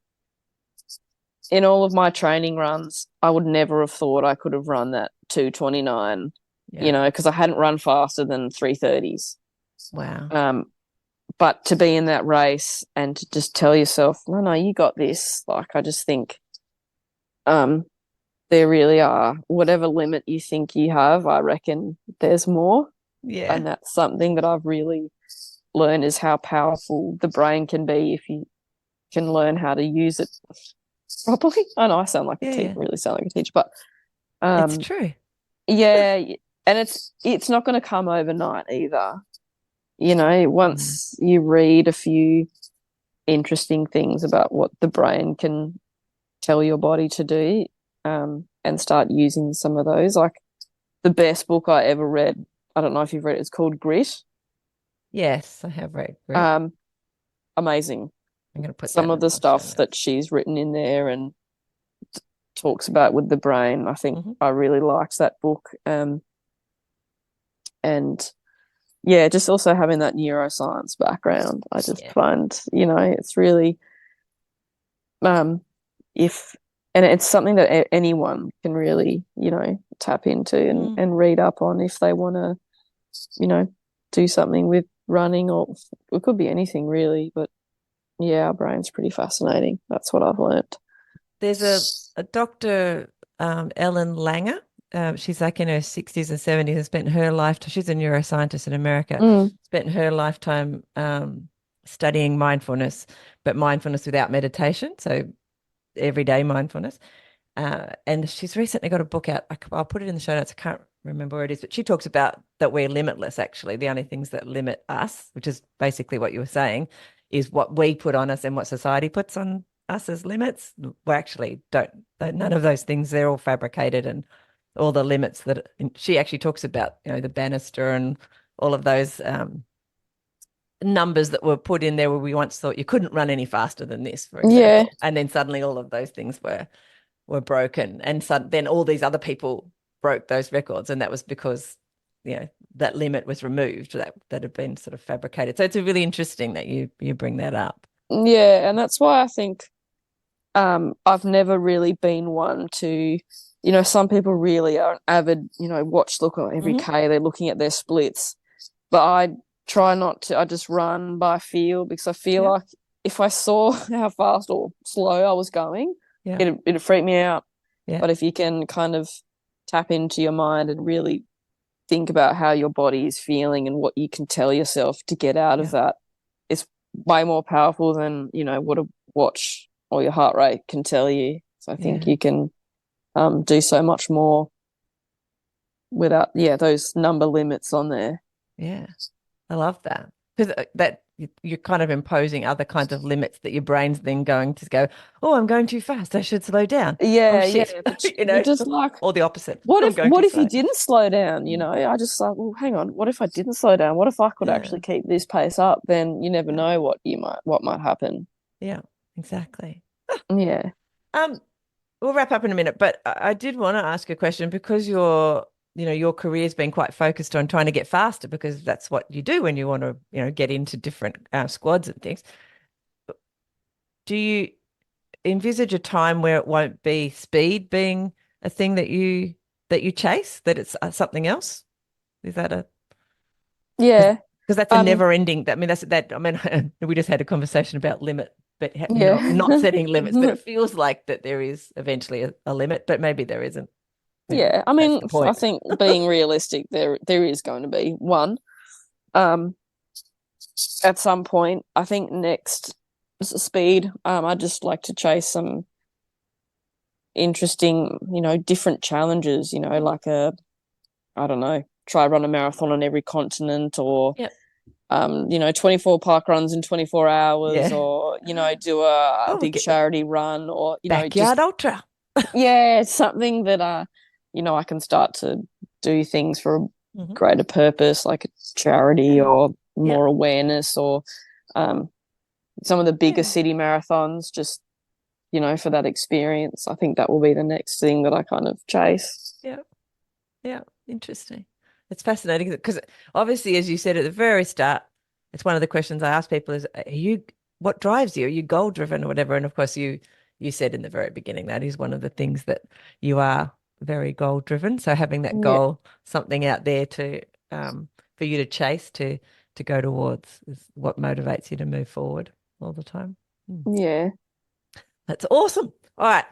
S2: in all of my training runs, I would never have thought I could have run that 2:29, because I hadn't run faster than 3:30s.
S1: Wow.
S2: But to be in that race and to just tell yourself, no, you got this. Like, I just think there really are. Whatever limit you think you have, I reckon there's more.
S1: Yeah.
S2: And that's something that I've really learned, is how powerful the brain can be if you can learn how to use it properly. I know I sound like really sound like a teacher, but
S1: it's true.
S2: Yeah, and it's not going to come overnight either. Once you read a few interesting things about what the brain can tell your body to do, and start using some of those. Like the best book I ever read, I don't know if you've read it, it's called Grit.
S1: Yes, I have read Grit.
S2: Amazing.
S1: I'm going to put
S2: some of the stuff that she's written in there and talks about with the brain. I think I really liked that book. And yeah, just also having that neuroscience background, I just find, it's really, and it's something that anyone can really, tap into and read up on if they want to, do something with running, or it could be anything really. But yeah, our brain's pretty fascinating. That's what I've learned.
S1: There's a doctor, Ellen Langer. She's like in her 60s and 70s and spent her lifetime, she's a neuroscientist in America, spent her lifetime studying mindfulness, but mindfulness without meditation, so everyday mindfulness. And she's recently got a book out. I'll put it in the show notes. I can't remember where it is, but she talks about that we're limitless, actually. The only things that limit us, which is basically what you were saying, is what we put on us and what society puts on us as limits. We actually don't, none of those things, they're all fabricated, and all the limits that she actually talks about, the banister and all of those numbers that were put in there where we once thought you couldn't run any faster than this, for example.
S2: Yeah.
S1: And then suddenly all of those things were broken. And so then all these other people broke those records. And that was because, that limit was removed that had been sort of fabricated. So it's really interesting that you bring that up.
S2: Yeah. And that's why I think I've never really been one to, some people really are an avid, watch looker every K, they're looking at their splits. But I try not to, I just run by feel, because I feel like if I saw how fast or slow I was going, it'd freak me out.
S1: Yeah.
S2: But if you can kind of tap into your mind and really think about how your body is feeling and what you can tell yourself to get out of that, it's way more powerful than, what a watch or your heart rate can tell you. So I think you can do so much more without, those number limits on there.
S1: Yeah, I love that, because that you're kind of imposing other kinds of limits that your brain's then going to go, oh, I'm going too fast, I should slow down.
S2: Yeah,
S1: oh, shit.
S2: But you're just like,
S1: or the opposite.
S2: What if you didn't slow down? I just like, well, hang on. What if I didn't slow down? What if I could actually keep this pace up? Then you never know what might happen.
S1: Yeah, exactly.
S2: Yeah.
S1: We'll wrap up in a minute, but I did want to ask a question, because your career's been quite focused on trying to get faster, because that's what you do when you want to, get into different squads and things. Do you envisage a time where it won't be speed being a thing that you chase, that it's something else? Is that a
S2: Yeah,
S1: because that's a never ending. I mean, we just had a conversation about limit, but not setting limits. But it feels like that there is eventually a limit, but maybe there isn't.
S2: Yeah, I mean, I think being realistic, there is going to be one. At some point, I think next speed. I'd just like to chase some interesting, different challenges, like I don't know, try run a marathon on every continent, or,
S1: Yep.
S2: 24 park runs in 24 hours,
S1: Yeah.
S2: or, do a big
S1: Get
S2: charity run, or,
S1: backyard ultra.
S2: yeah, something that, I can start to do things for a
S1: Mm-hmm.
S2: greater purpose, like a charity or
S1: Yep.
S2: more awareness, or some of the bigger
S1: Yeah.
S2: city marathons, just, for that experience. I think that will be the next thing that I kind of chase.
S1: Yeah. Yeah. Interesting. It's fascinating because obviously, as you said at the very start, it's one of the questions I ask people is, what drives you? Are you goal driven or whatever? And of course, you said in the very beginning that is one of the things that you are very goal driven. So having that
S2: Yeah.
S1: goal, something out there to for you to chase, to go towards, is what motivates you to move forward all the time.
S2: Yeah.
S1: That's awesome. All right.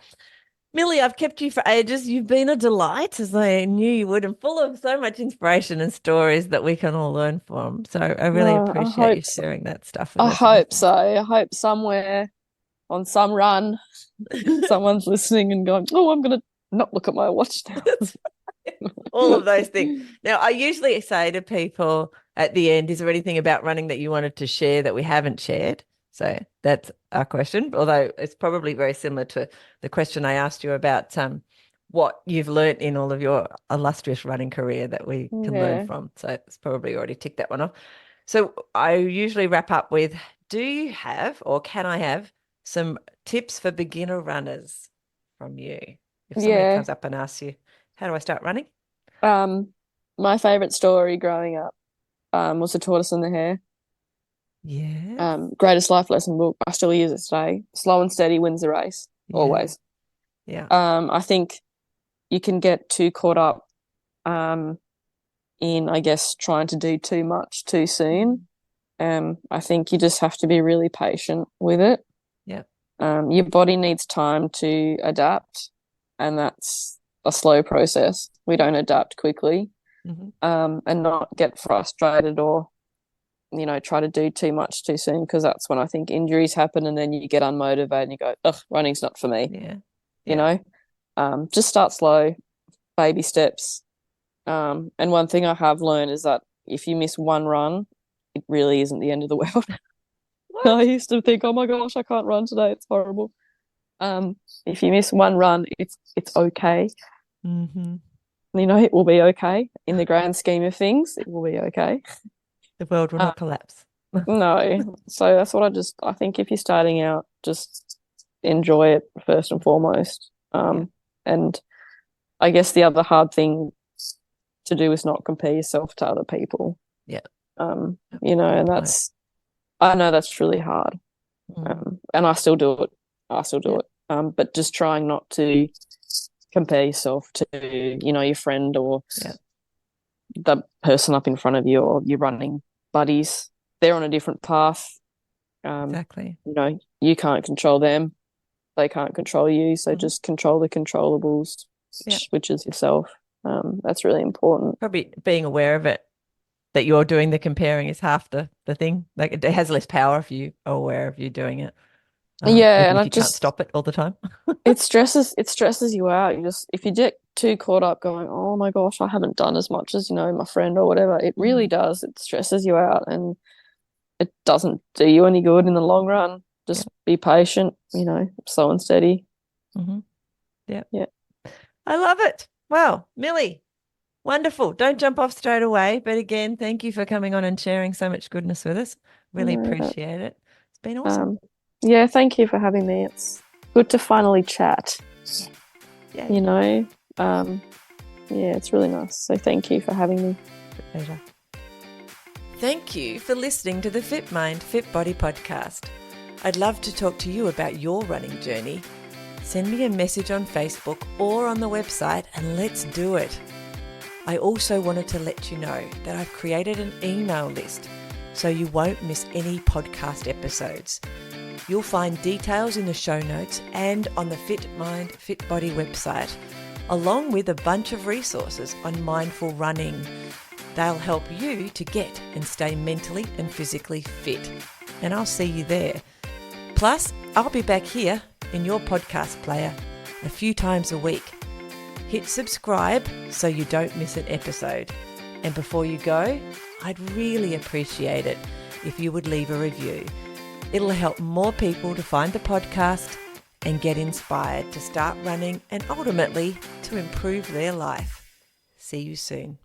S1: Millie, I've kept you for ages. You've been a delight, as I knew you would, and full of so much inspiration and stories that we can all learn from. So I really
S2: No, I
S1: appreciate you
S2: hope so.
S1: sharing that stuff with
S2: I
S1: us. And
S2: hope so. I hope somewhere on some run, someone's listening and going, "Oh, I'm going to not look at my watch now."
S1: all of those things. Now, I usually say to people at the end, is there anything about running that you wanted to share that we haven't shared? So that's our question, although it's probably very similar to the question I asked you about what you've learnt in all of your illustrious running career that we can learn
S2: Yeah.
S1: from. So it's probably already ticked that one off. So I usually wrap up with, do you have, or can I have, some tips for beginner runners from you? If somebody
S2: Yeah.
S1: comes up and asks you, how do I start running?
S2: My favorite story growing up was The Tortoise and the Hare.
S1: Yes.
S2: Greatest life lesson book. I still use it today. Slow and steady wins the race, always.
S1: Yeah.
S2: I think you can get too caught up in, I guess, trying to do too much too soon. I think you just have to be really patient with it.
S1: Yeah.
S2: Your body needs time to adapt, and that's a slow process. We don't adapt quickly, and not get frustrated or, try to do too much too soon, because that's when I think injuries happen, and then you get unmotivated and you go, ugh, running's not for me.
S1: Yeah.
S2: You know, just start slow, baby steps. And one thing I have learned is that if you miss one run, it really isn't the end of the world. I used to think, oh my gosh, I can't run today. It's horrible. If you miss one run, it's okay. It will be okay. In the grand scheme of things, it will be okay.
S1: The world will not collapse.
S2: No. So that's what I think if you're starting out, just enjoy it first and foremost. And I guess the other hard thing to do is not compare yourself to other people.
S1: Yeah.
S2: And I know that's really hard. And I still do it. it. But just trying not to compare yourself to, your friend or the person up in front of you, or your running buddies. They're on a different path.
S1: Exactly.
S2: You can't control them. They can't control you. So just control the controllables, which is yourself. That's really important.
S1: Probably being aware of it, that you're doing the comparing, is half the thing. Like, it has less power if you are aware of you doing it.
S2: And
S1: if you can't stop it all the time.
S2: it stresses you out. If you get too caught up going, oh my gosh, I haven't done as much as, my friend or whatever, it really does. It stresses you out, and it doesn't do you any good in the long run. Just be patient, slow and steady.
S1: Yeah.
S2: I
S1: love it. Wow, Millie, wonderful. Don't jump off straight away. But again, thank you for coming on and sharing so much goodness with us. Really appreciate it. It's been awesome.
S2: Thank you for having me. It's good to finally chat.
S1: Yeah.
S2: It's really nice. So thank you for having me.
S1: Pleasure. Thank you for listening to the FitMIND FitBODY podcast. I'd love to talk to you about your running journey. Send me a message on Facebook or on the website, and let's do it. I also wanted to let you know that I've created an email list so you won't miss any podcast episodes. You'll find details in the show notes and on the FitMIND FitBODY website, along with a bunch of resources on mindful running. They'll help you to get and stay mentally and physically fit. And I'll see you there. Plus, I'll be back here in your podcast player a few times a week. Hit subscribe so you don't miss an episode. And before you go, I'd really appreciate it if you would leave a review. It'll help more people to find the podcast and get inspired to start running and ultimately to improve their life. See you soon.